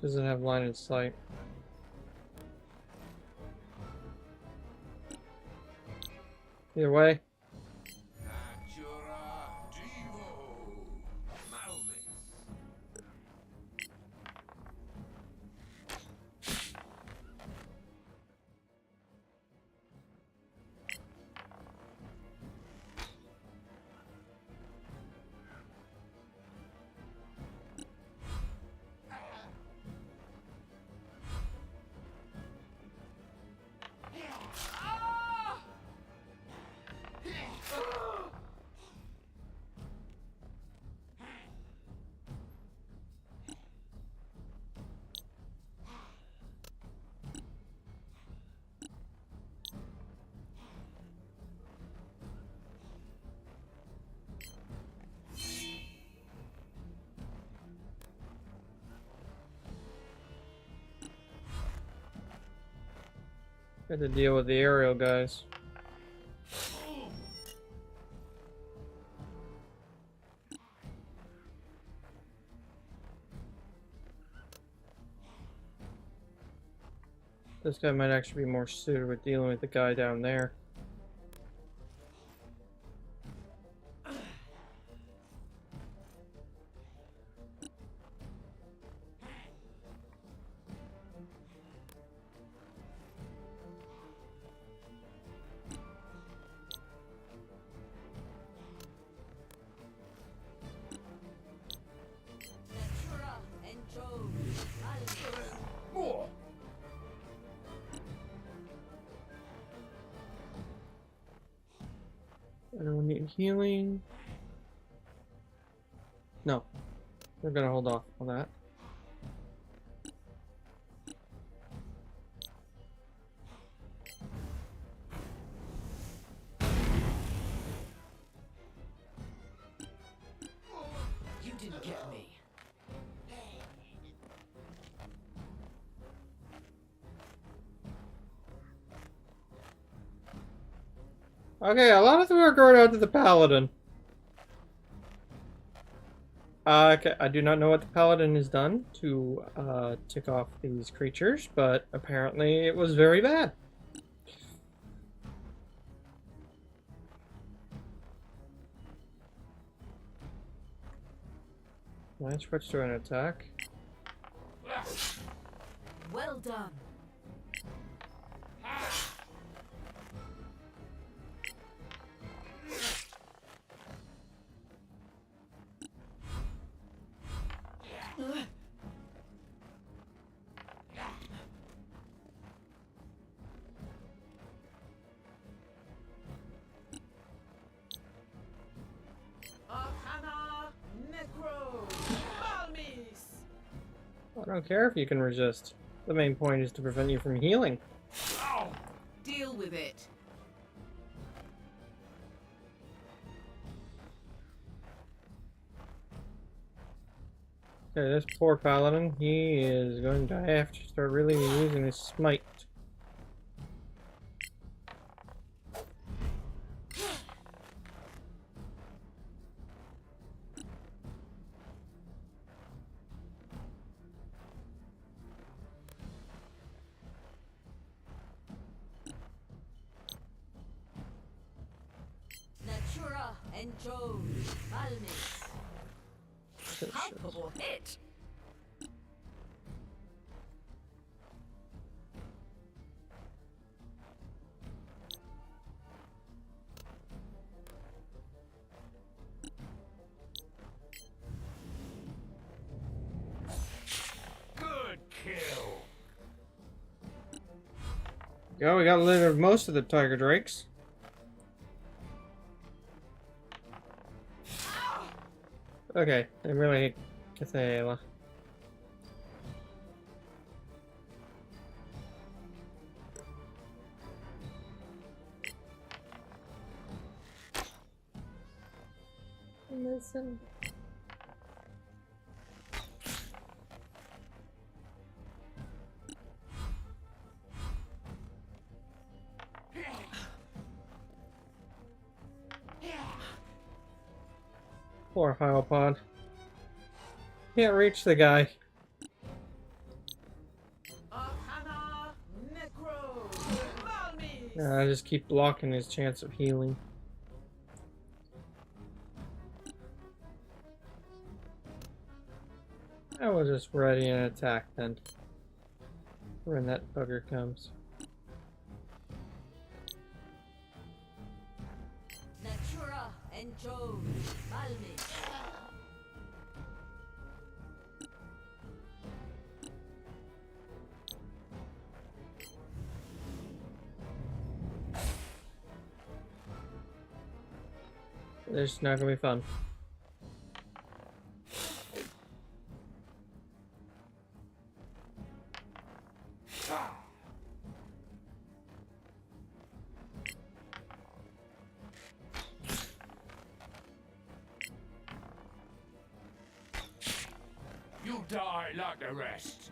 Doesn't have line of sight. Either way. Got to deal with the aerial guys. This guy might actually be more suited with dealing with the guy down there. Anyone need healing? No. We're gonna hold off on that. You didn't get me. Okay, a lot of them are going out to the Paladin. Okay, I do not know what the Paladin has done to tick off these creatures, but apparently it was very bad. Can I switch to an attack? Well done. I don't care if you can resist. The main point is to prevent you from healing. Deal with it. Okay, this poor Paladin, he is going to have to start really using his smite. Natura and Joe. Almis. Palpable hit. Good kill. Yeah, we got rid of most of the Tiger Drakes. Okay, I really hate Cathela. Listen. Poor Hyopod. Can't reach the guy. I just keep blocking his chance of healing. I will just ready an attack then. When that bugger comes. Natura and Joe, Malmi. This is not gonna be fun. You die like the rest.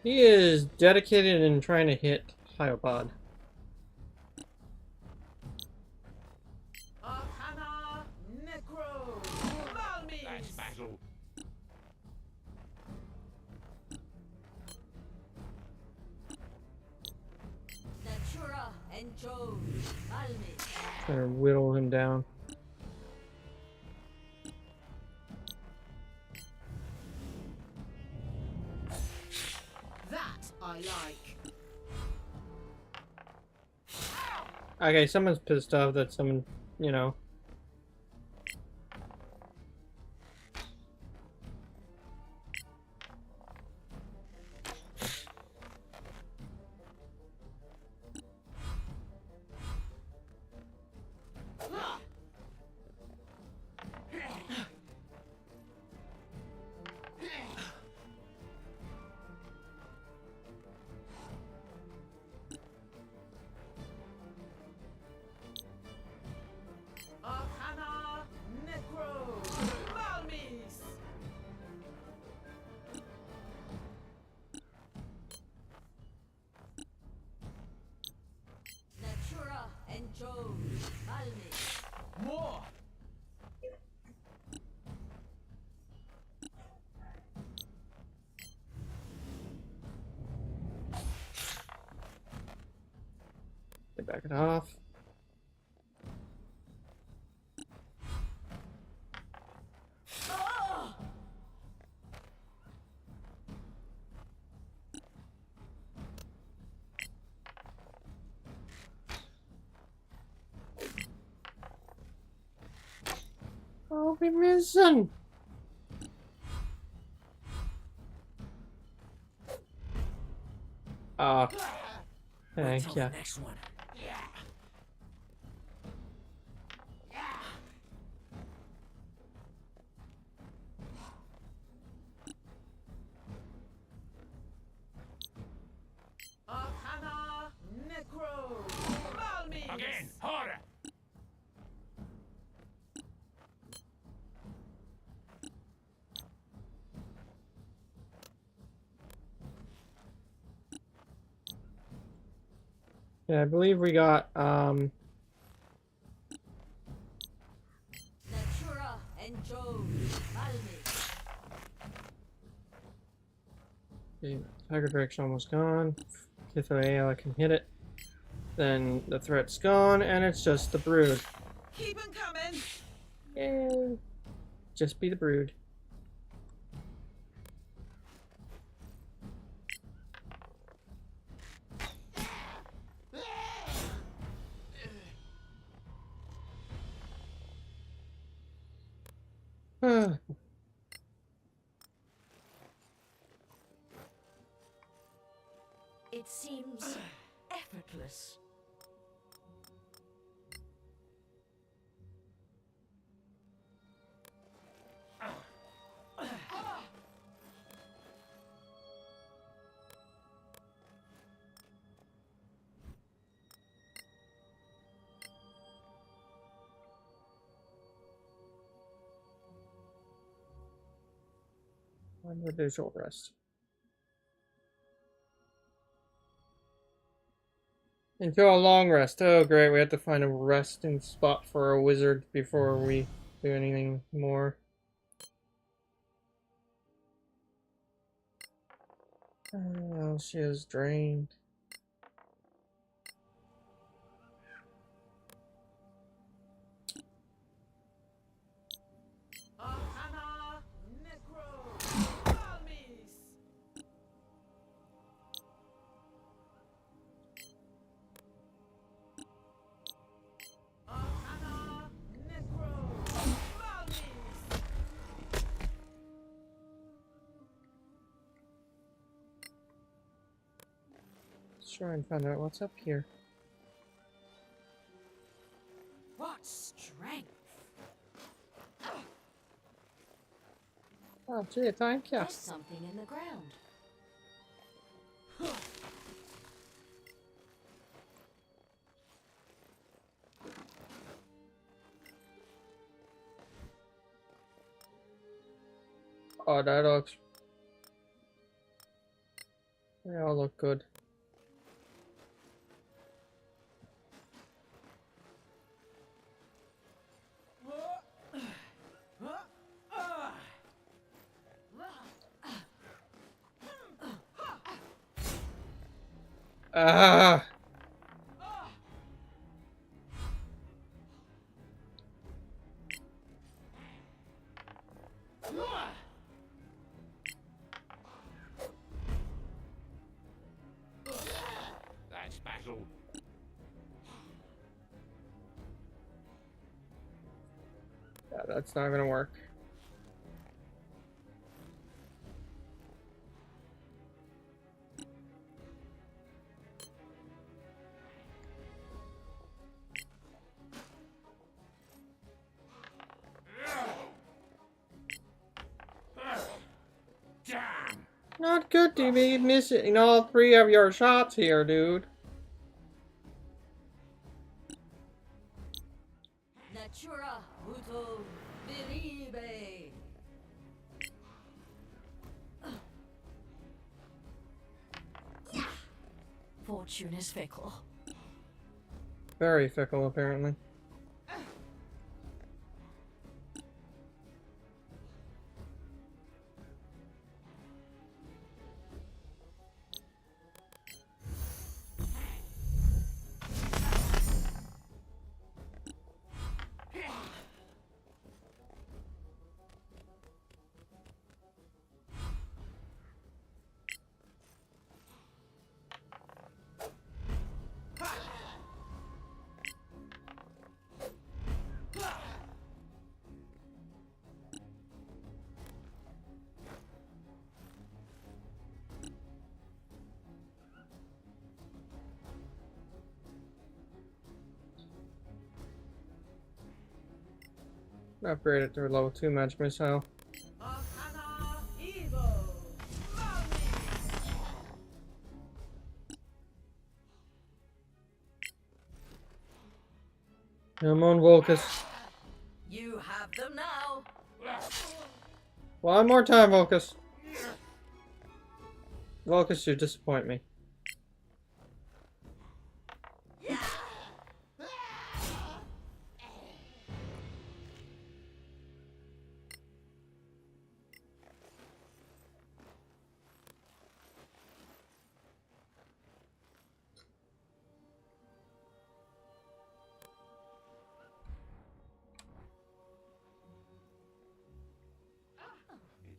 He is dedicated in trying to hit Hyopod. That's battle. Natura and Joe, Malmi. Trying to whittle him down. That I like. Okay, someone's pissed off that someone, you know. Natura and Joe, Malmi. More! They back it off. I'll be missing. Ah, thank you. Next one. Again, harder. Yeah, I believe we got Natura and Joe, Malmi. the Tiger Direction almost gone. Kithoea, I can hit it. Then the threat's gone, and it's just the Brood. Keep 'em coming. Yay! Just be the Brood. It seems effortless. When would do short rest? Until a long rest. Oh great, we have to find a resting spot for a wizard before we do anything more. Oh, she is drained. Let's try and find out what's up here. What strength! Oh, gee, thank you. There's something in the ground. Oh, that looks... They all look good. Ah! That's battle. Yeah, that's not gonna work. Not good to be missing all 3 of your shots here, dude. Natura Uto Viribe. Fortune is fickle. Very fickle, apparently. Upgrade it to a level 2 magic missile. Come on, Volkus. You have them now. One more time, Volkus. Volkus, you disappoint me.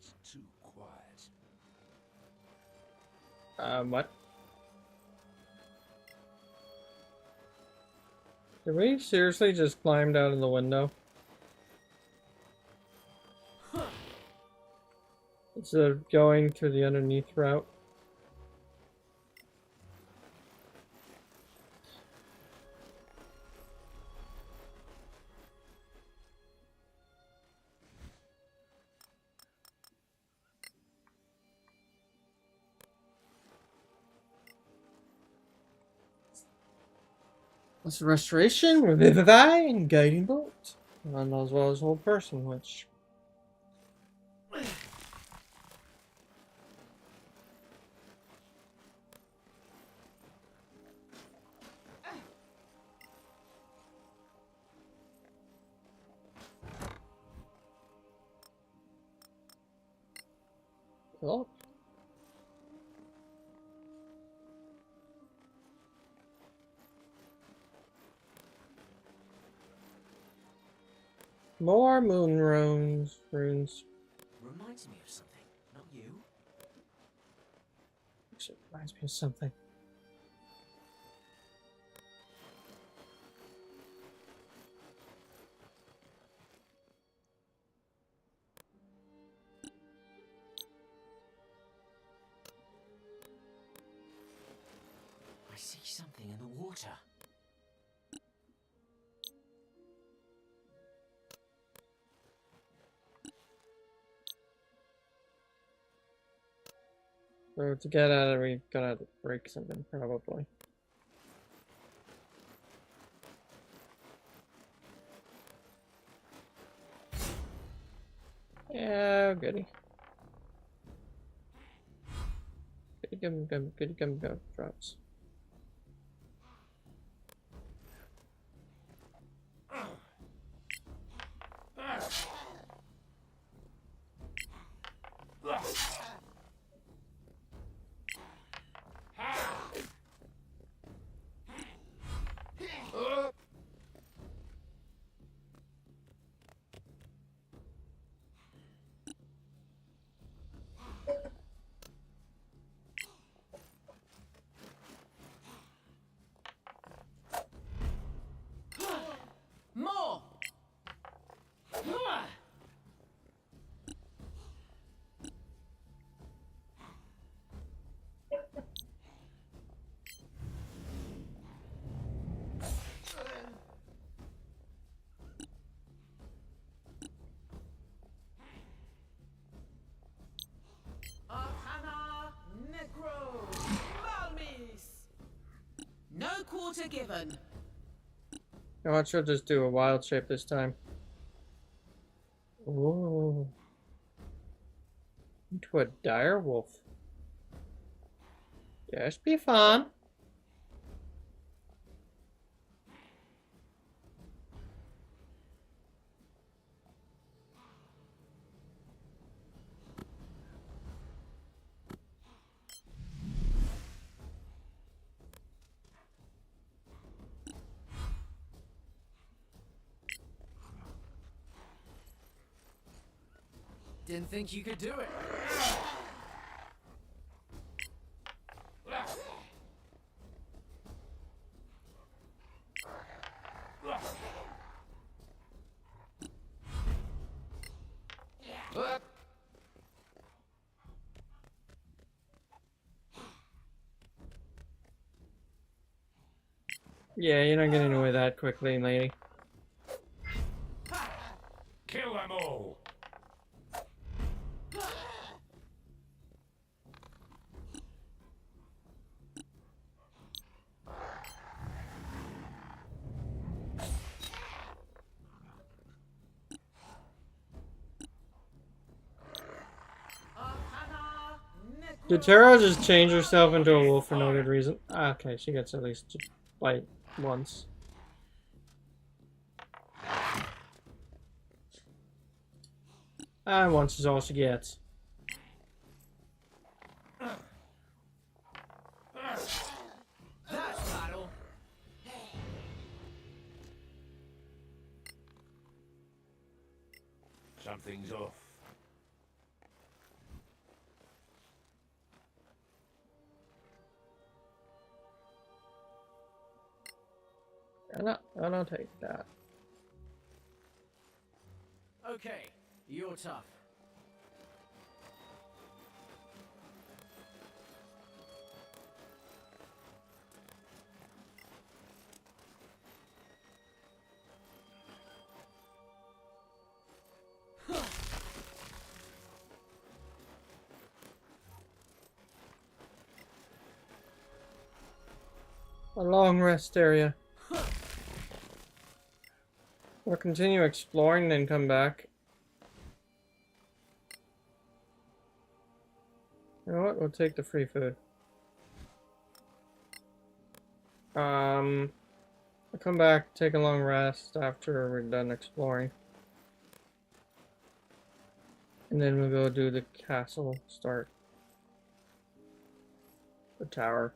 It's too quiet. What? Did we seriously just climb out of the window? Instead of going through the underneath route? That's restoration, revivify, and guiding bolt. And as well as hold person, which Cool. More moon runes. Reminds me of something, not you. Actually, reminds me of something. I see something in the water. So to get at it, we've got to break something, probably. Yeah, goody. Goody gum drops. More! Arcana Necro Malmis! No quarter given. I want she'll just do a wild shape this time. Ooh. Into a dire wolf. Just be fun. Didn't think you could do it. Yeah, you're not getting away that quickly, lady. Kill them all! Did Tara just change herself into a wolf for no good reason? Ah, okay, she gets at least to bite once. And once is all she gets. That's battle. Something's off. I'll take that. Okay, you're tough. A long rest area. We'll continue exploring, then come back. You know what? We'll take the free food. I'll come back, take a long rest after we're done exploring. And then we'll go do the castle, start the tower.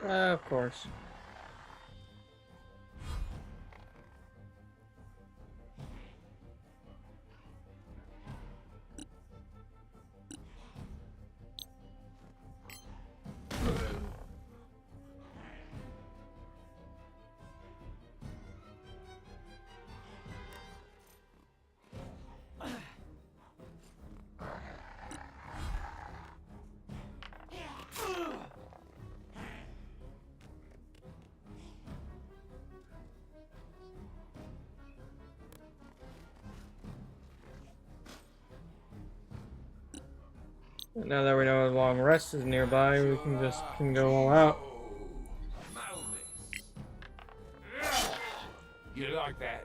Of course. Now that we know a long rest is nearby, we can go all out. You like that?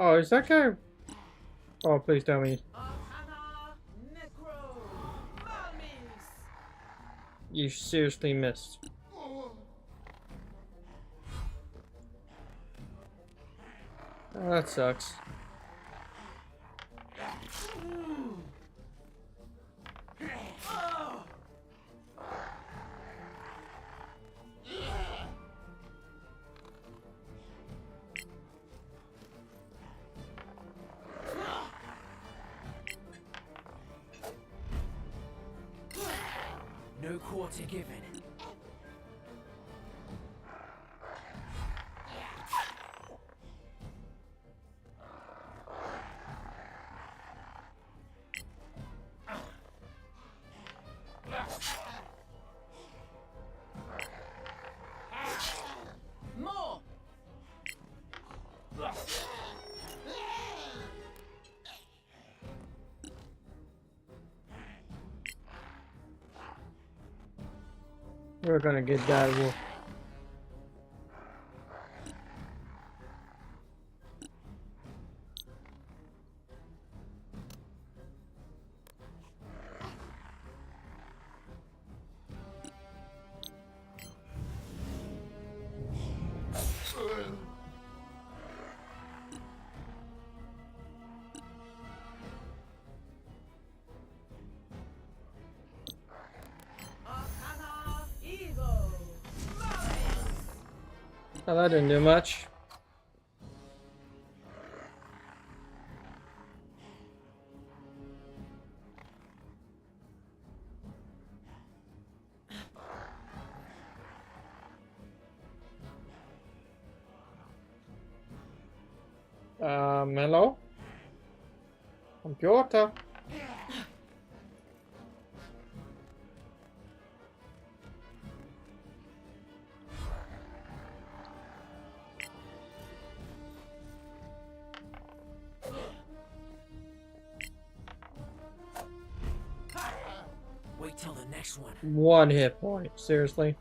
Oh, is that guy? Oh, please tell me. You seriously missed. Oh, that sucks. No quarter given. More. We're gonna get that wolf. Oh, that didn't do much. Hello? Computer? Wait till the next one. One hit point, seriously?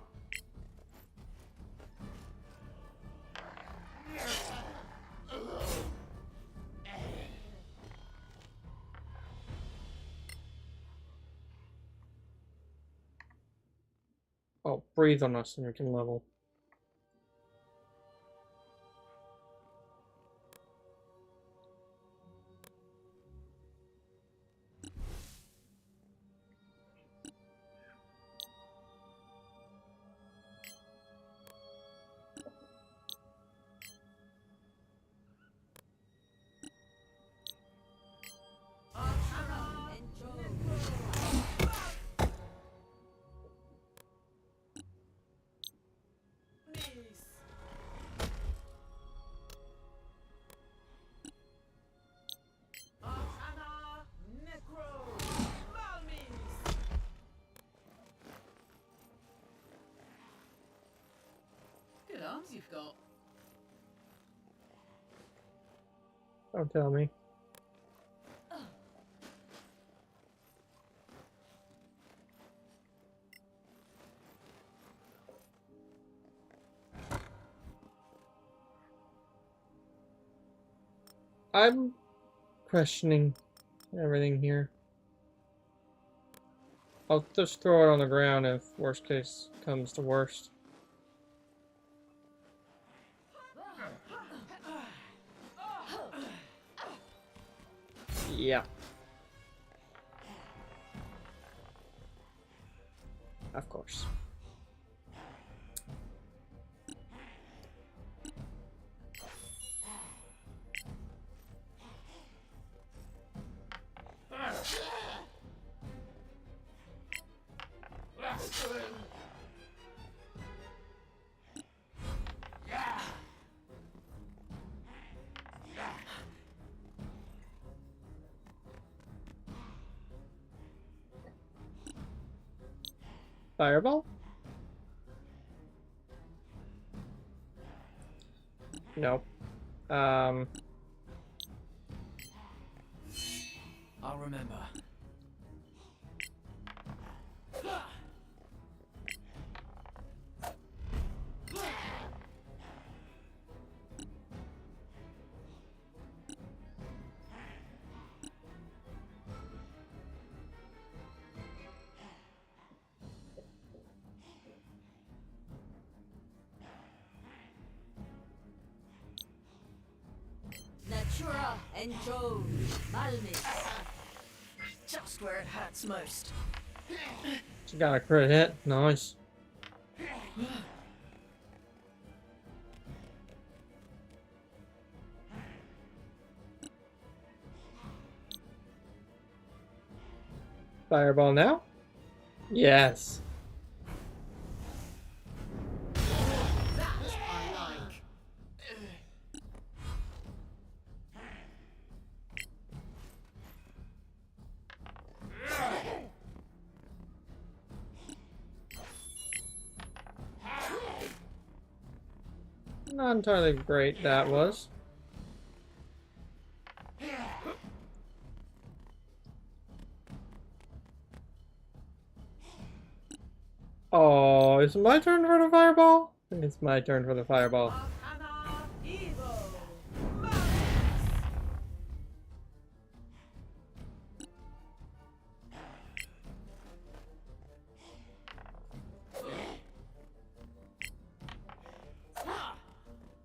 Oh, breathe on us and we can level. Good arms you've got. Don't tell me. I'm questioning everything here. I'll just throw it on the ground if worst case comes to worst. Yeah. Of course. Fireball? Nope. I'll remember. Natura enjoy Malmis. Just where it hurts most. She got a crit hit. Nice. Fireball now? Yes. Not entirely great, that was. Oh, is it my turn for the fireball? I think it's my turn for the fireball.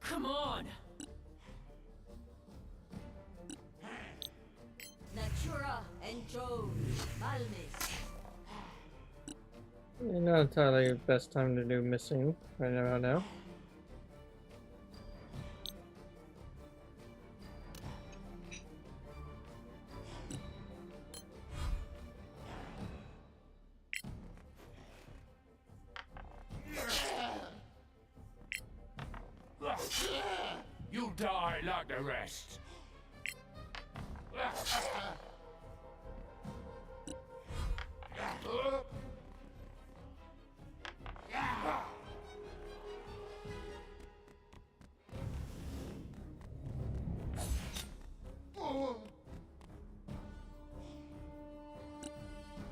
Come on. Natura enjoy Malmis. Not entirely the best time to do missing right about now. You'll die like the rest.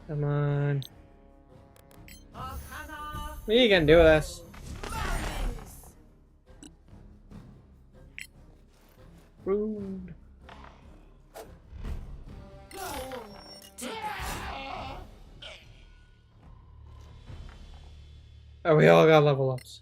Come on. We can do this. Rude. Oh, we all got level ups.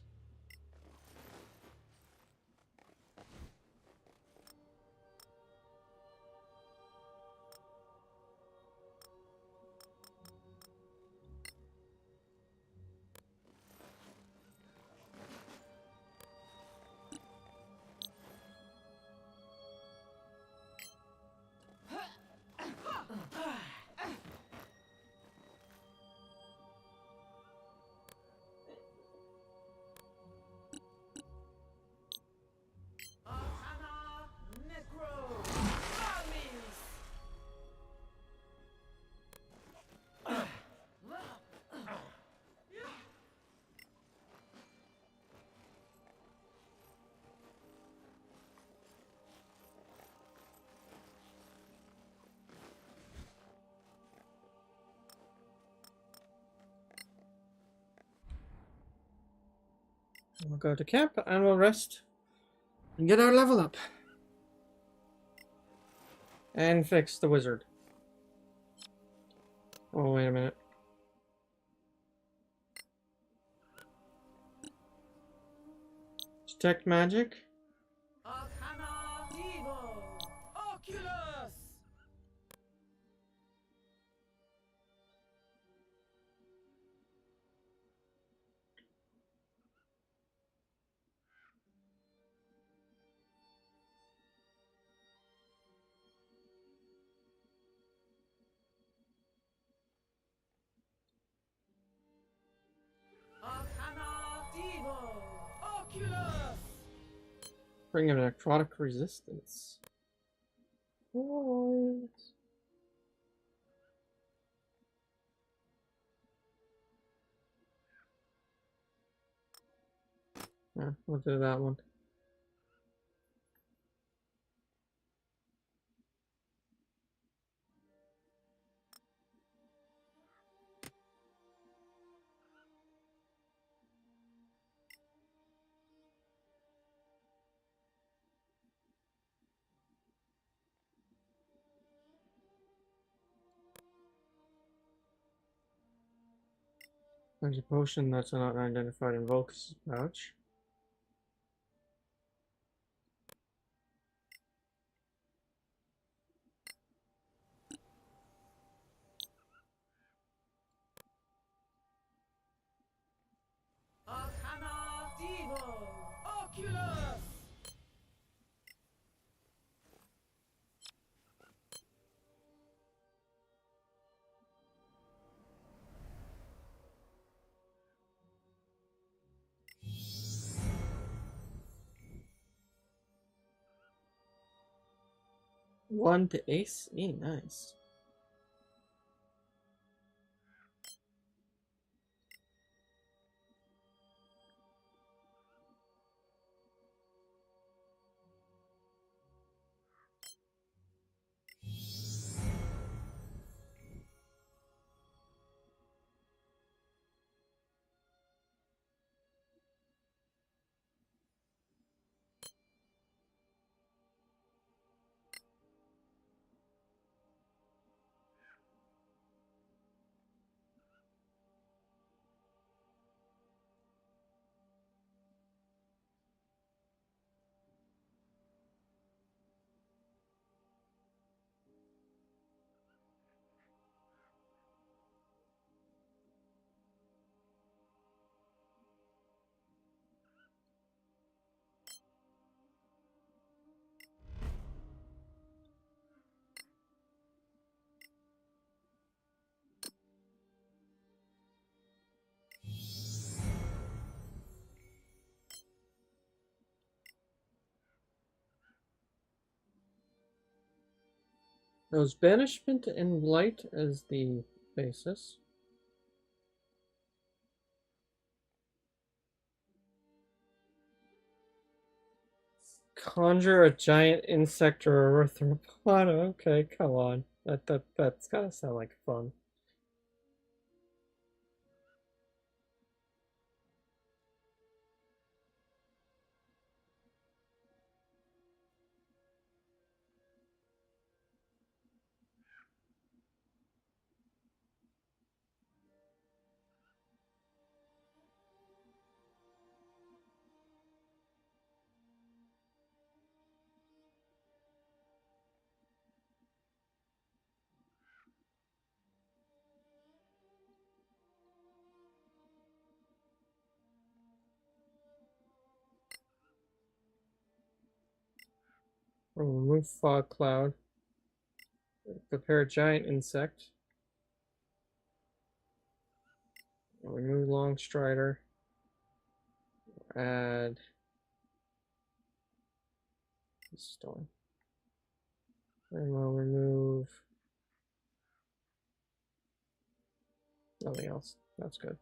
We'll go to camp and we'll rest and get our level up. And fix the wizard. Oh, wait a minute. Detect magic. Bring a necrotic resistance. What? Yeah, we'll do that one. There's a potion that's not identified in Volkus' pouch. One to ace? Nice. There's banishment and blight as the basis. Conjure a giant insect or arthropod. Okay, come on. That's gotta sound like fun. We'll remove fog cloud. Prepare a giant insect. We'll remove long strider. Add storm. And we'll remove nothing else. That's good.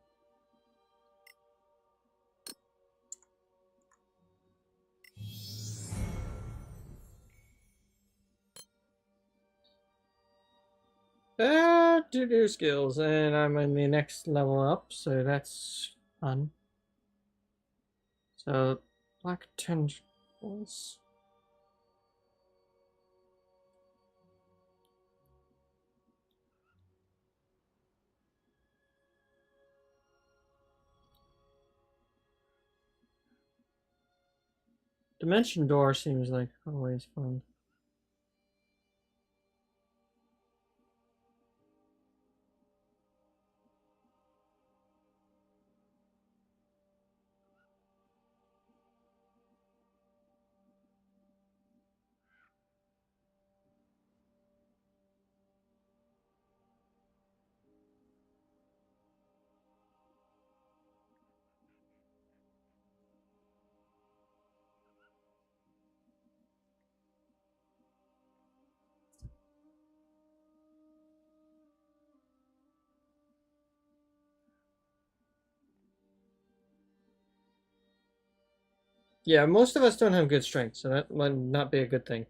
Do skills, and I'm in the next level up, so that's fun. So, black tendrils. Dimension door seems like always fun. Yeah, most of us don't have good strength, so that might not be a good thing.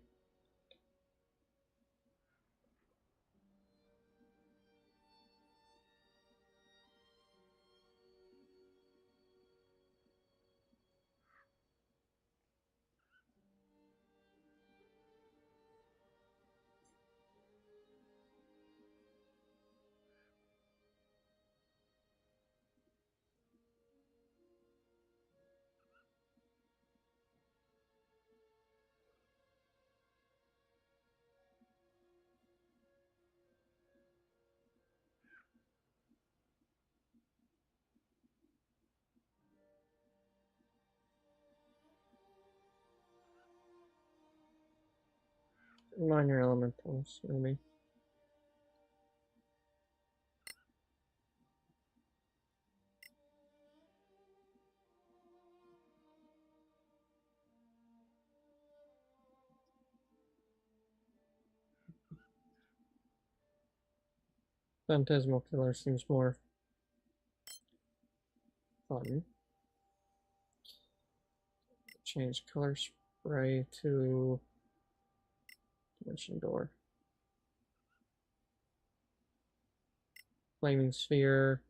Minor elementals, maybe. Phantasmal Killer seems more fun. Change color spray to Dimension Door. Flaming Sphere.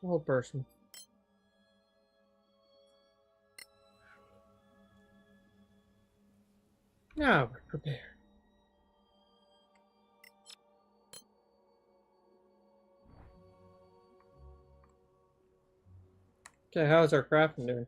The whole person. Now we're prepared. Okay, how's our crafting doing?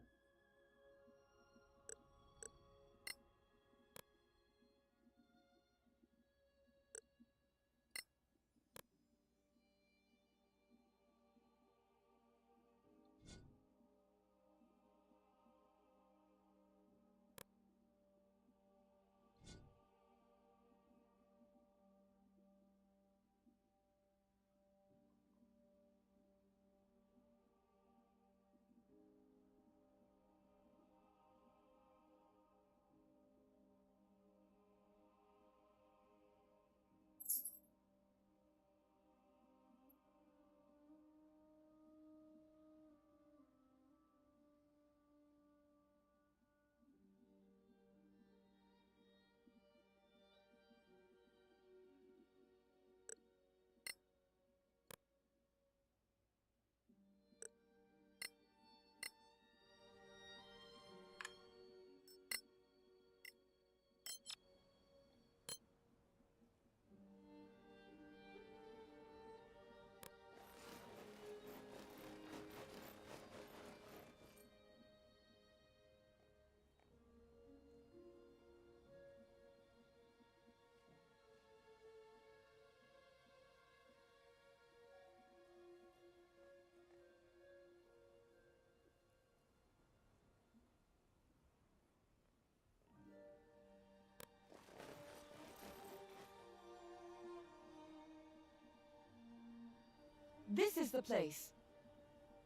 This is the place.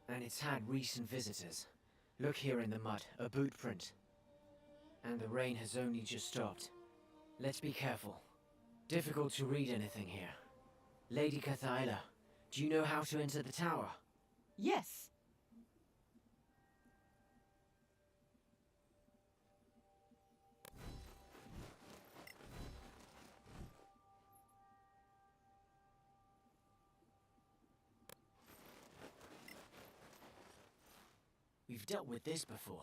And it's had recent visitors. Look here in the mud, a boot print. And the rain has only just stopped. Let's be careful. Difficult to read anything here. Lady Cathaila, do you know how to enter the tower? Yes. We've dealt with this before.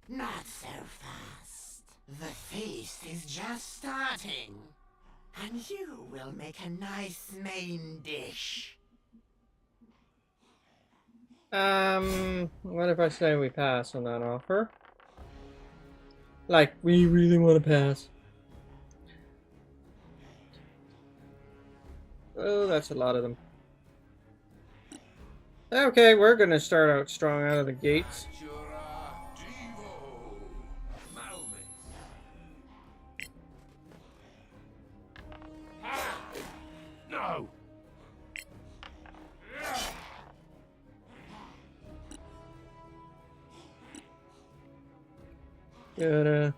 Not so fast. The feast is just starting. And you will make a nice main dish. What if I say we pass on that offer? Like, we really want to pass. Oh, that's a lot of them. Okay, we're gonna start out strong out of the gates. No! Good,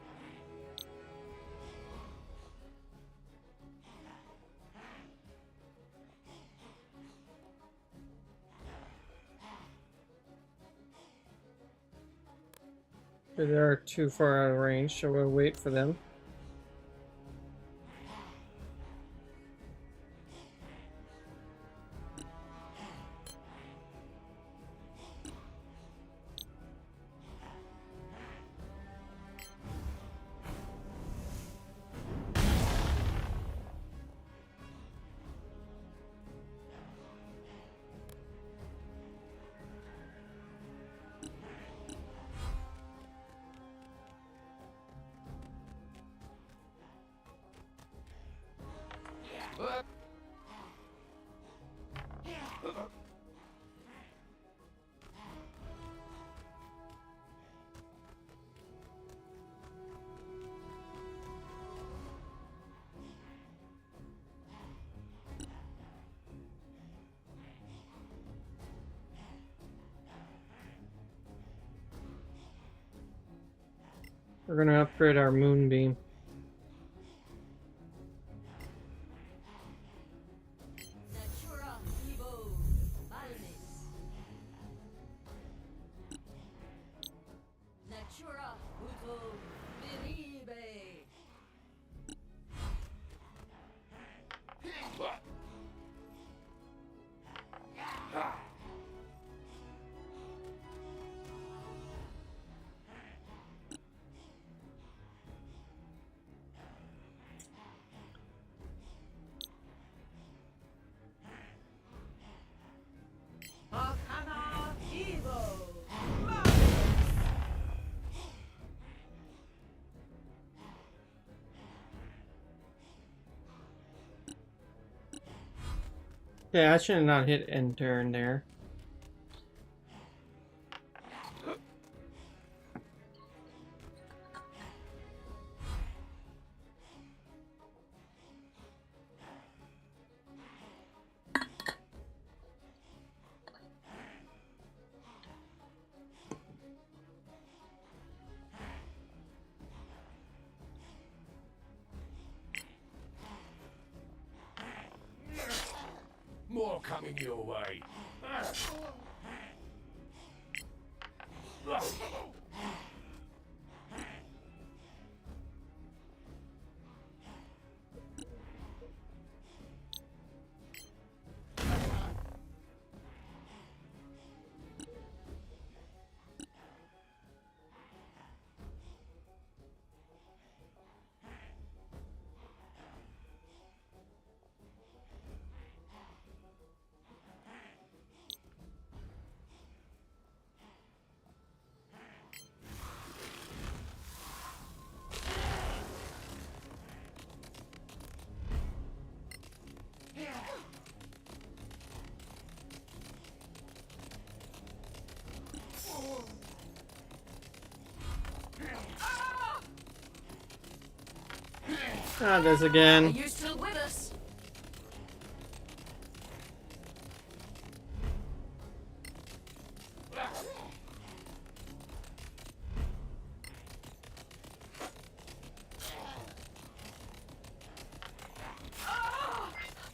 they are too far out of range, so we'll wait for them. We're gonna upgrade our moonbeam. Yeah, I should have not hit enter in there. More coming your way. Not this again. Are you still with us?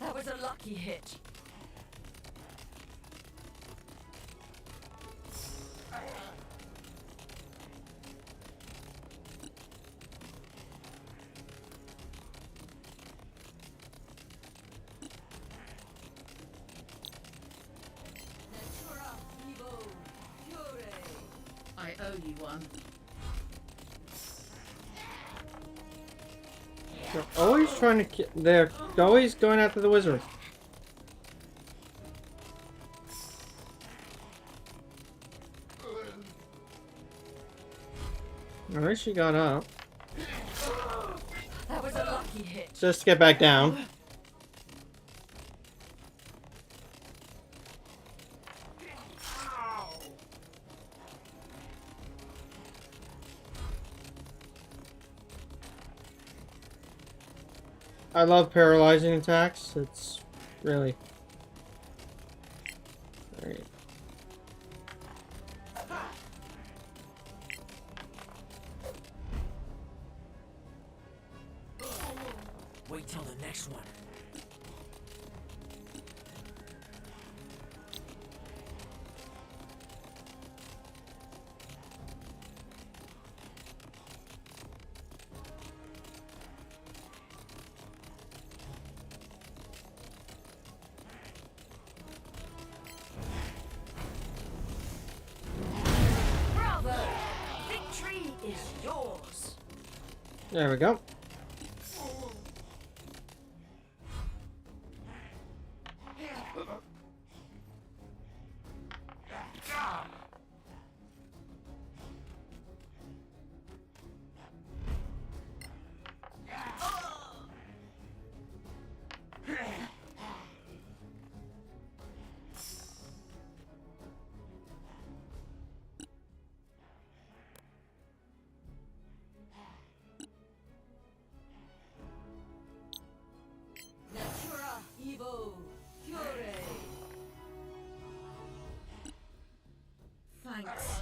That was a lucky hit. I owe you one. They're always trying to they're always going after the wizard. At least she got up. That was a lucky hit. Just to get back down. I love paralyzing attacks. It's really great. Wait till the next one. There we go. Thanks.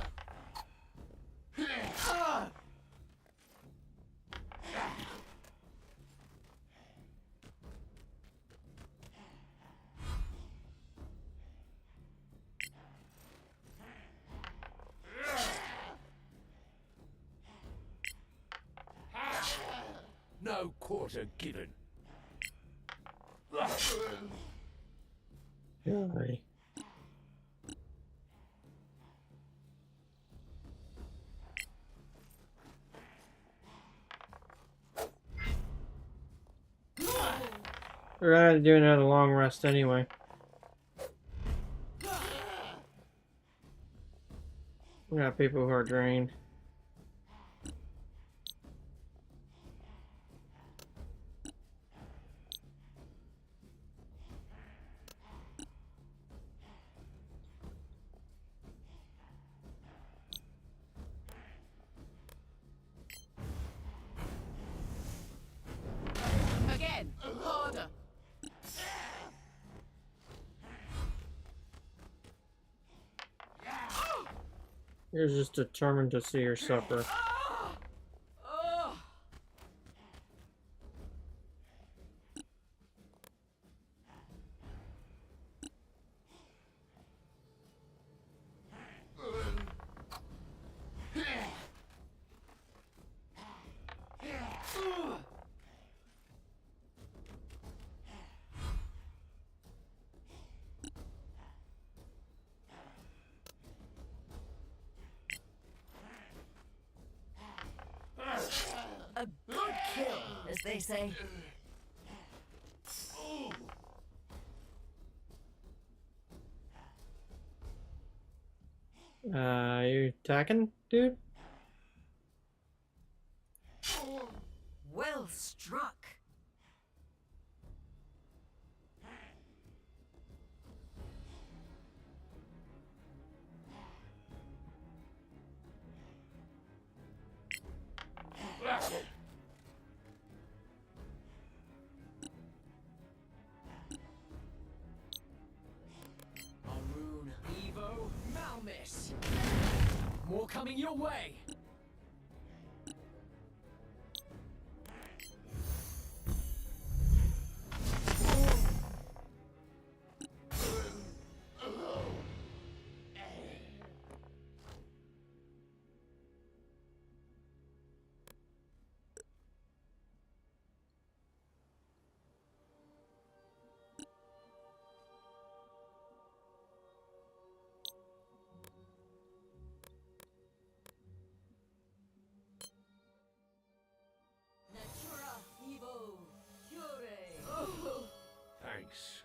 No quarter given. Fury. We're gonna do another long rest anyway. We got people who are drained. Again, harder. You're just determined to see her suffer. A good kill, as they say. You attacking, dude? Well struck. More coming your way! Thanks.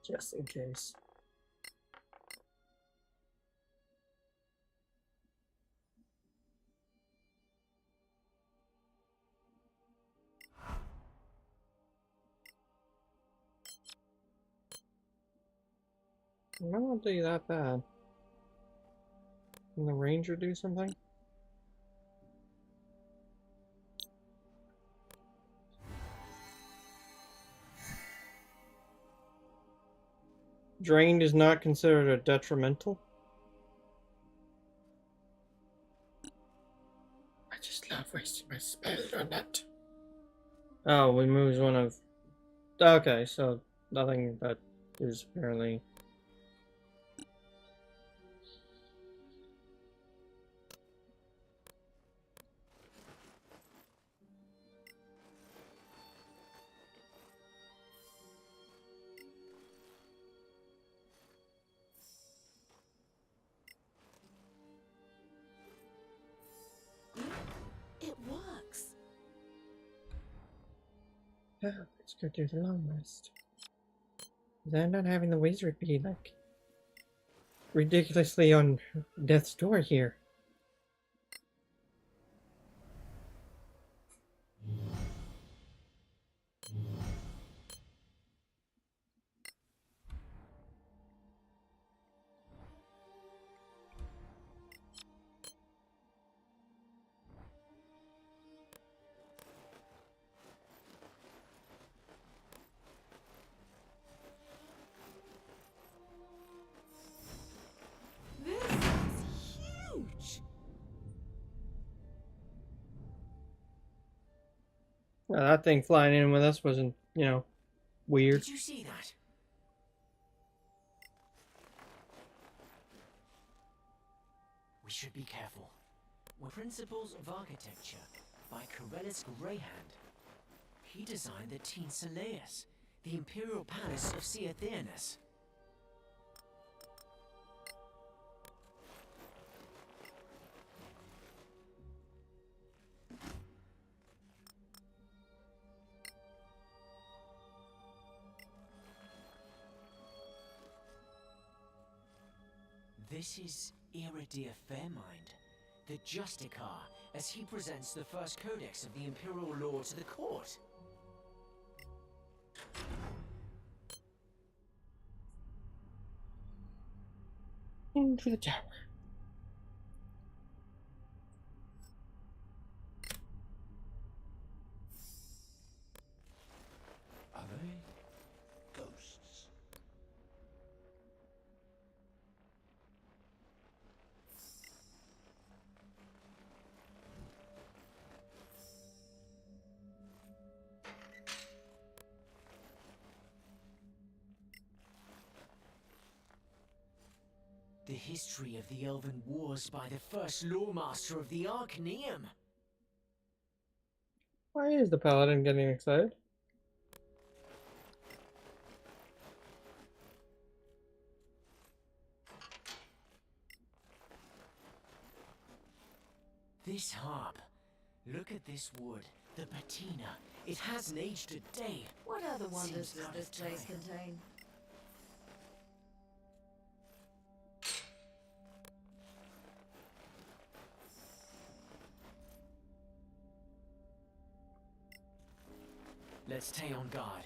Just in case. I don't want to do that bad. Can the ranger do something? Drained is not considered a detrimental? I just love wasting my spells on that. Oh, we moves one of... Okay, so nothing that is apparently... It works. Oh, let's go do the long rest. Then not having the wizard be like ridiculously on death's door here. That thing flying in with us wasn't, you know, weird. Did you see that? We should be careful. Principles of Architecture by Corellis Greyhand. He designed the Teen Saleus, the Imperial Palace of Seathernus. This is Iridir Fairmind, the Justicar, as he presents the first codex of the Imperial Law to the court. Into the tower. Are they ghosts? The history of the Elven Wars by the first Lawmaster of the Arcaneum. Why is the Paladin getting excited? This harp. Look at this wood. The patina. It hasn't aged a day. What other wonders Seems does out this of place time. contain? Let's stay on guard.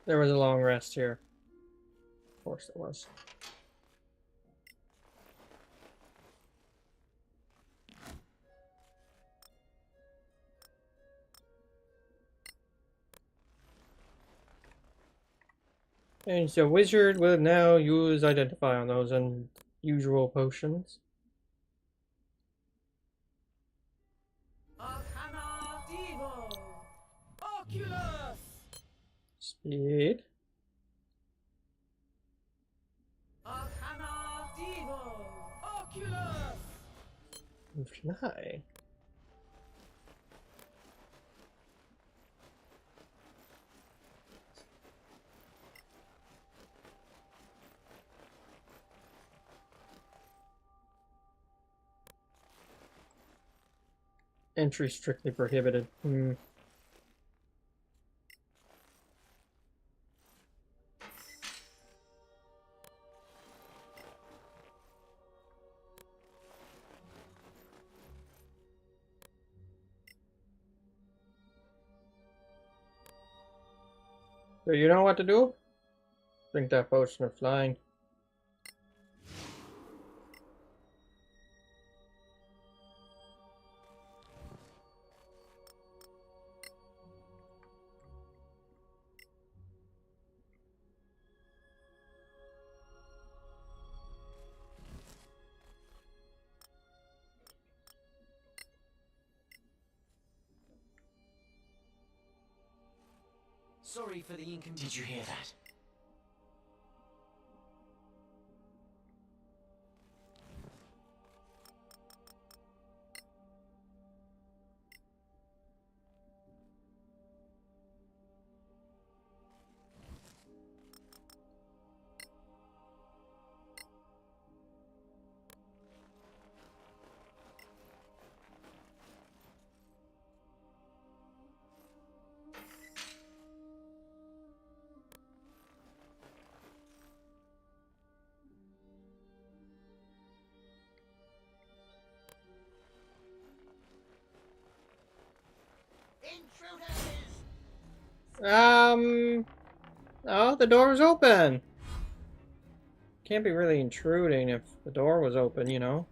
There was a long rest here. Of course there was. And so wizard will now use identify on those unusual potions. Speed. And fly. Entry strictly prohibited. So you know what to do? Drink that potion of flying. Sorry for the inconvenience. Did you hear that? Oh, the door was open. Can't be really intruding if the door was open, you know.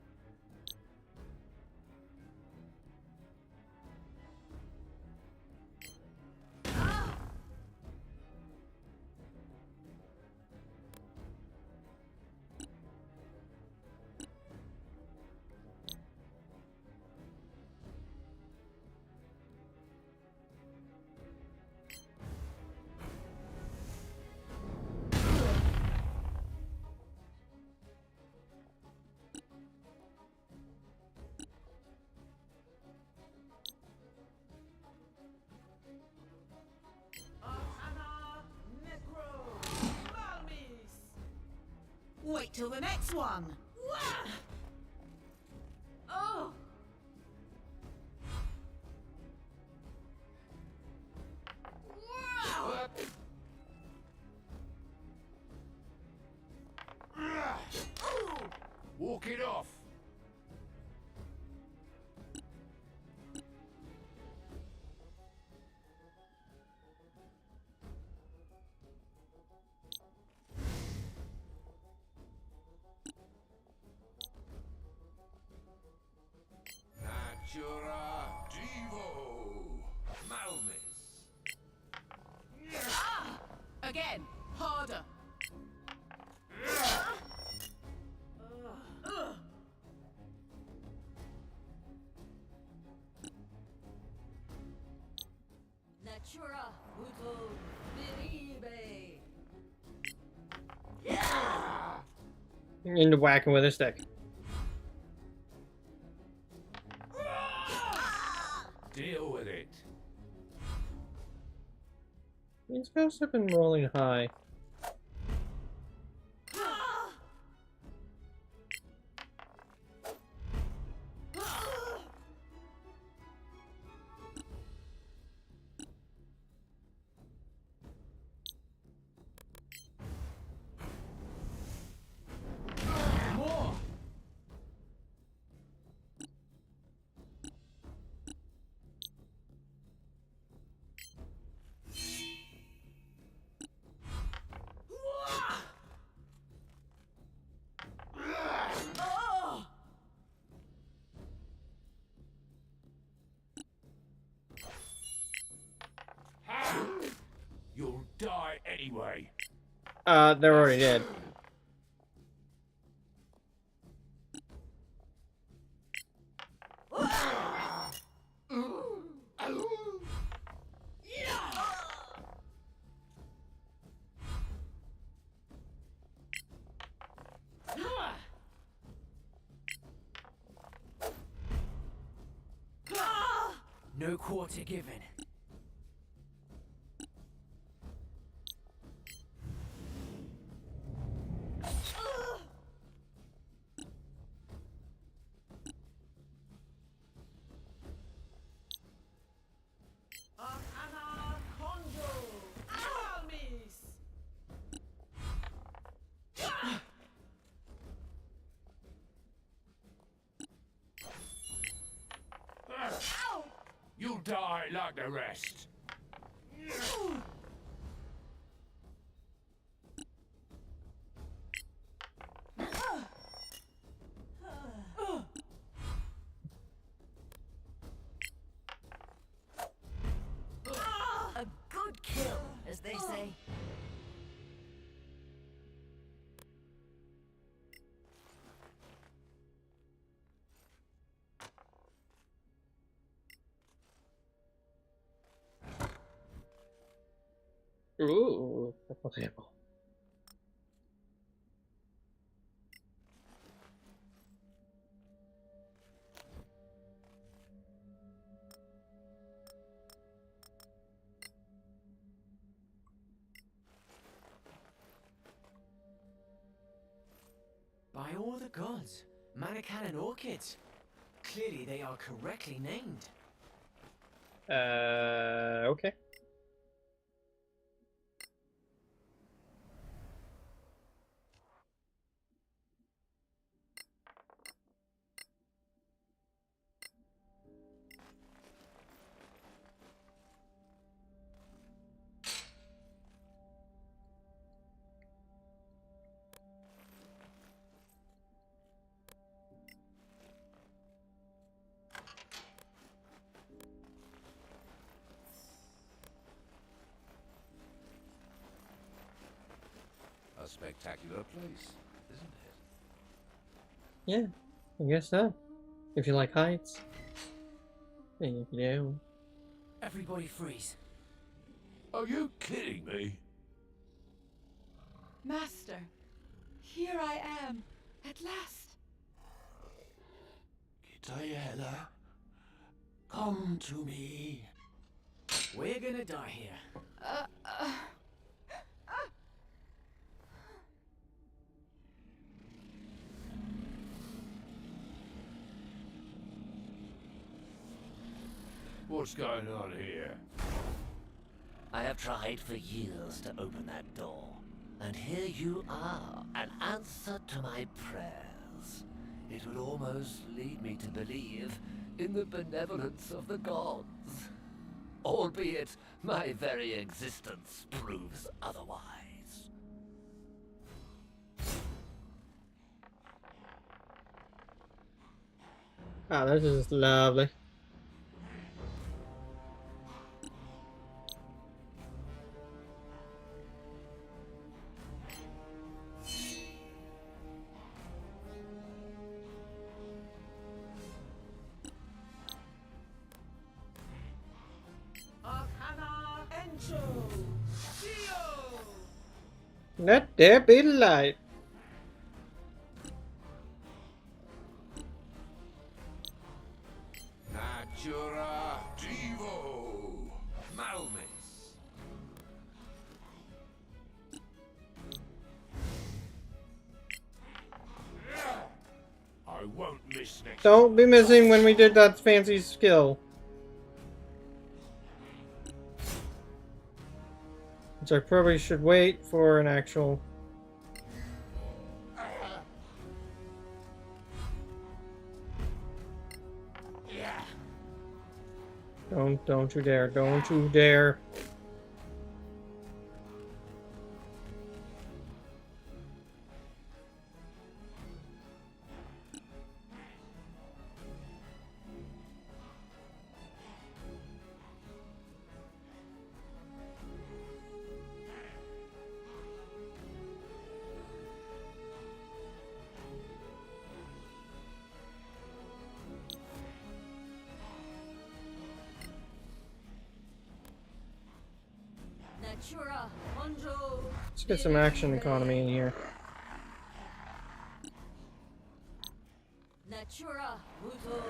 Wait till the next one. Oh. Walk it off. Natura Divo Malmis. Again, harder. Natura Uto Biribe. Into whacking with a stick. Deal with it. These guys have been rolling high. anyway? They're already dead. No quarter given. You'll die like the rest. A good kill, as they say. Ooh, purple sample. By all the gods, Mannequin and orchids. Clearly they are correctly named. Okay. A spectacular place, isn't it? Yeah, I guess so. If you like heights. And if you do. Everybody freeze. Are you kidding me? Master, here I am, at last. Diana, come to me. We're gonna die here. What's going on here? I have tried for years to open that door, and here you are, an answer to my prayers. It would almost lead me to believe in the benevolence of the gods, albeit my very existence proves otherwise. Oh, this is lovely. Let there be light. Natura Divo Malmis. I won't miss next. Don't be missing when we did that fancy skill. Which I probably should wait for an actual... Don't you dare, don't you dare. Let's get some action economy in here. Natura muto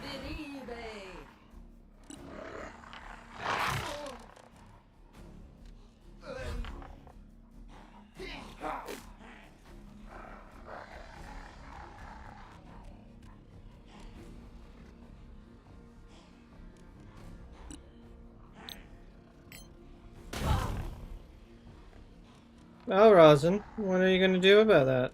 viribe. Well, Rosin, what are you going to do about that?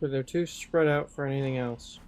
But they're too spread out for anything else.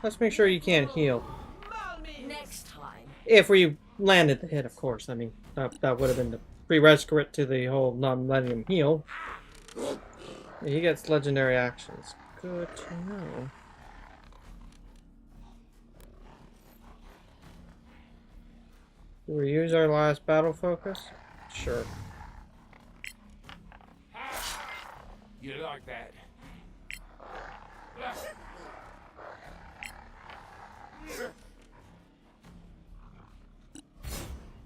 Let's make sure you can't heal. Next time. If we landed the hit, of course. I mean, that would have been the prerequisite to the whole not letting him heal. He gets legendary actions. Good to know. Do we use our last battle focus? Sure. You like that?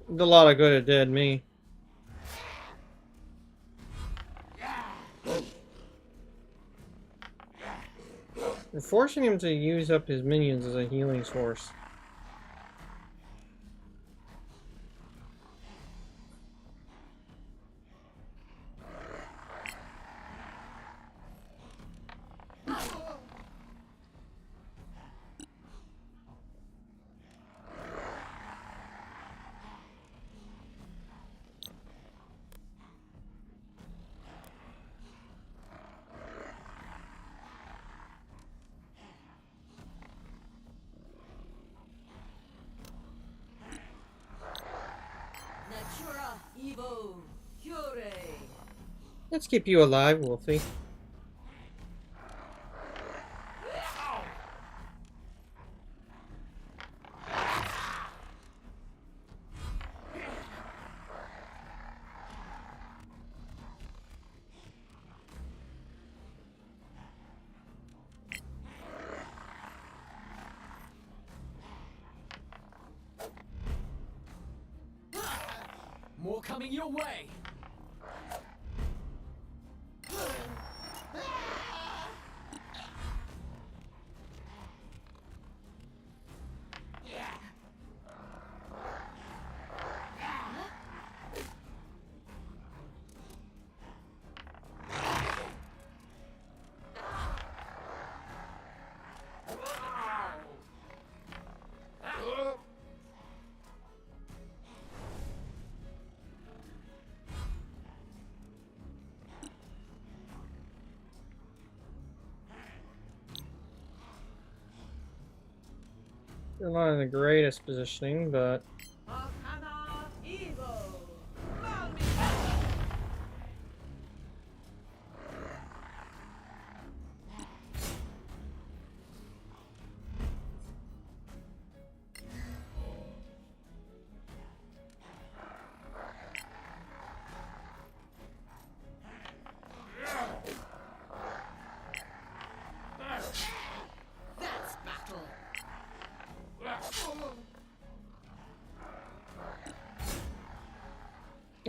A lot of good it did me. We're forcing him to use up his minions as a healing source. Let's keep you alive, Wolfie. More coming your way. We're not in the greatest positioning, but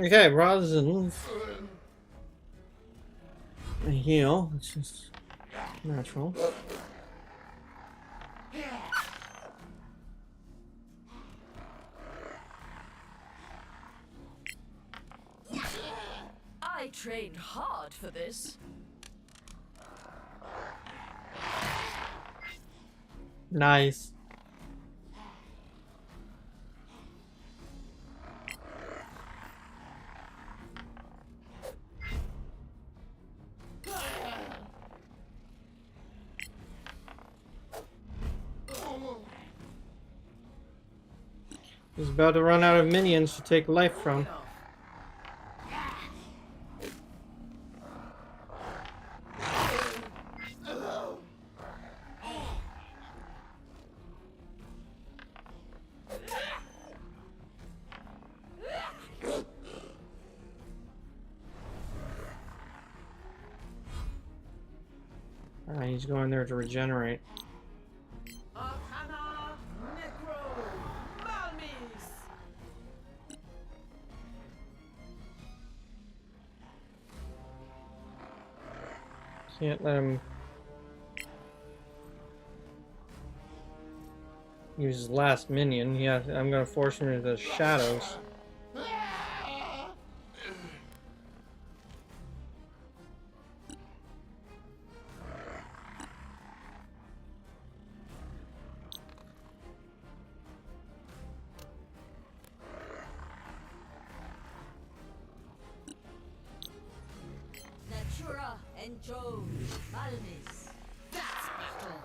Okay, Rosin. A heal. It's just natural. I trained hard for this. Nice. He's about to run out of minions to take life from. He's going there to regenerate. Can't let him use his last minion. Yeah, I'm gonna force him into the shadows. Natura and Joe Malmis. That's battle.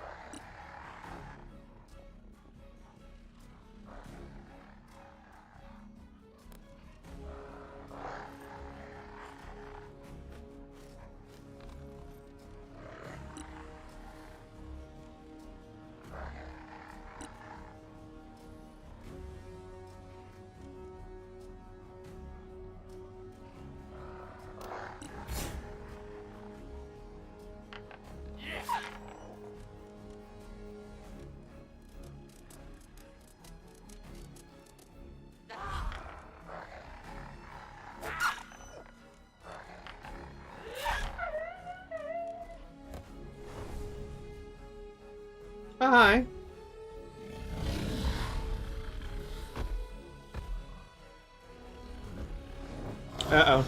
Hi. Uh-oh.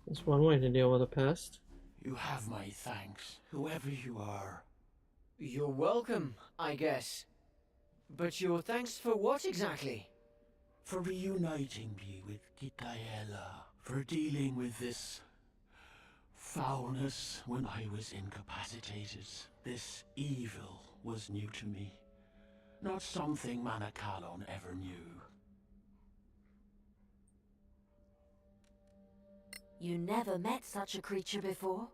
That's one way to deal with a pest. You have my thanks, whoever you are. You're welcome, I guess. But your thanks for what exactly? For reuniting me with Kitaela. For dealing with this foulness when I was incapacitated. This evil was new to me. Not something Manacalon ever knew. You never met such a creature before?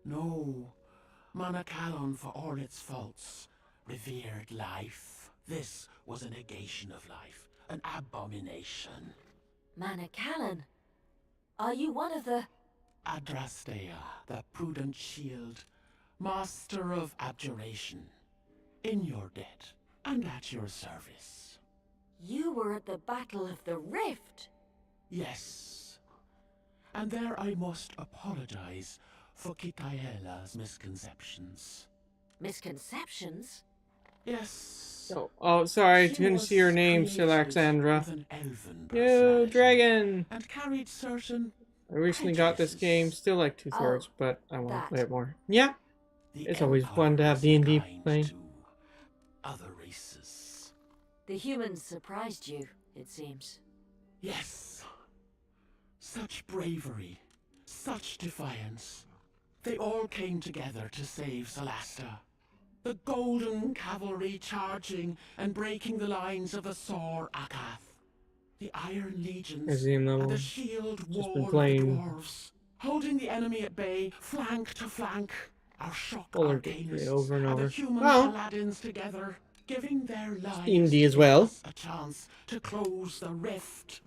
No. Manacalon, for all its faults, revered life. This was a negation of life. An abomination. Manacalon? Are you one of the... Adrastea, the prudent shield, master of Abjuration. In your debt, and at your service. You were at the Battle of the Rift? Yes. And there I must apologize for Kitaela's misconceptions. Misconceptions? Yes. Oh, sorry, couldn't see your name, Silaxandra. Yo, dragon! And carried certain... I recently got this game, still like 2/3, but I want to play it more. Yeah, it's always fun to have D&D playing. Other races. The humans surprised you, it seems. Yes. Such bravery, such defiance. They all came together to save Solasta. The Golden Cavalry charging and breaking the lines of the Sor Akath. The Iron Legions and the Shield Wall of the Dwarves. Holding the enemy at bay, flank to flank. Our shock arcanists over and over. the human paladins together, giving their lives D&D as well. a chance to close the rift.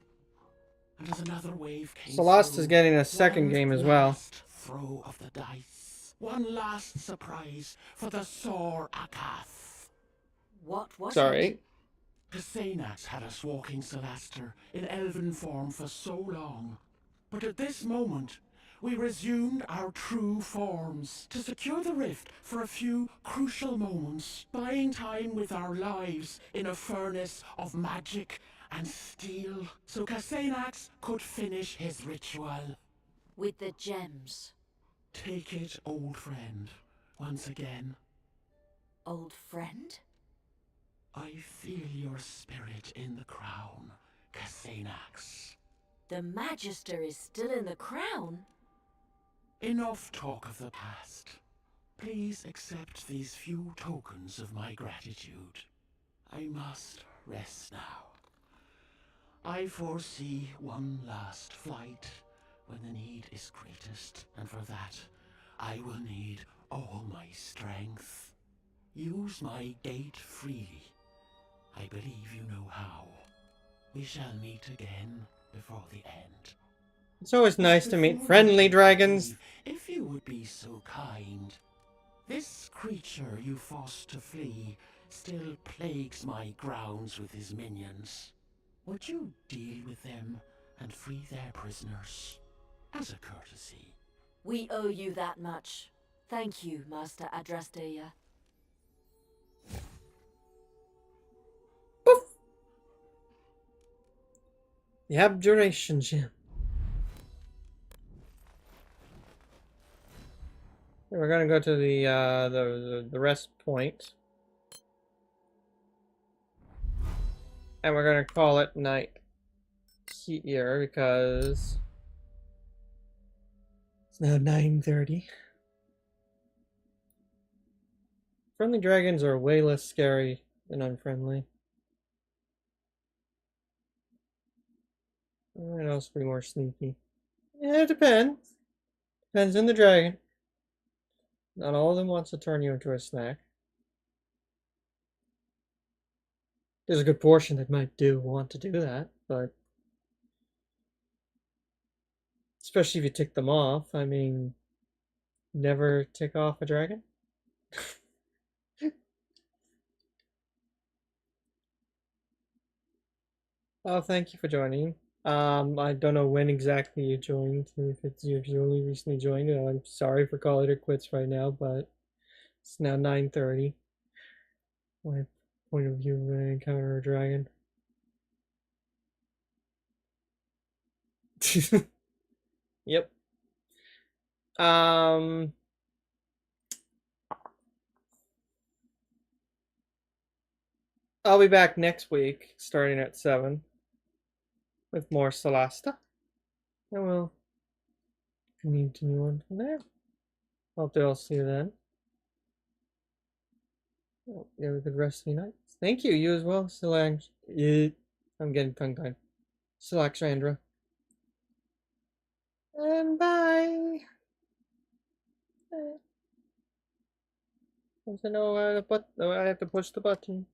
And as another wave came Solasta's getting a second game as well. Throw of the dice. One last surprise for the Sor Akath. What was Sorry. it? Cassanax had us walking Solasta in elven form for so long. But at this moment, we resumed our true forms to secure the rift for a few crucial moments, buying time with our lives in a furnace of magic and steel, so Cassanax could finish his ritual. With the gems. Take it, old friend, once again. Old friend? I feel your spirit in the crown, Cassanax. The Magister is still in the crown? Enough talk of the past. Please accept these few tokens of my gratitude. I must rest now. I foresee one last flight when the need is greatest, and for that, I will need all my strength. Use my gate freely. I believe you know how. We shall meet again before the end. It's always nice to meet friendly dragons. If you would be so kind. This creature you forced to flee still plagues my grounds with his minions. Would you deal with them and free their prisoners? As a courtesy. We owe you that much. Thank you, Master Adrasteia. The Abjuration gem. We're gonna go to the rest point, and we're gonna call it night here because it's now 9:30. Friendly dragons are way less scary than unfriendly. What else would be more sneaky? Yeah, it depends. Depends on the dragon. Not all of them wants to turn you into a snack. There's a good portion that might want to do that, but especially if you tick them off. I mean, never tick off a dragon. Oh, thank you for joining. I don't know when exactly you joined. If you only recently joined, I'm sorry for calling it quits right now, but it's now 9:30. My point of view when I encounter a dragon. Yep. I'll be back next week, starting at 7. With more Solasta. And we'll continue on from there. Hope they'll see you then. Oh, you have a good rest of your night. Thank you, you as well, I'm getting tongue-tied. Sylaxandra. And bye! I have to push the button.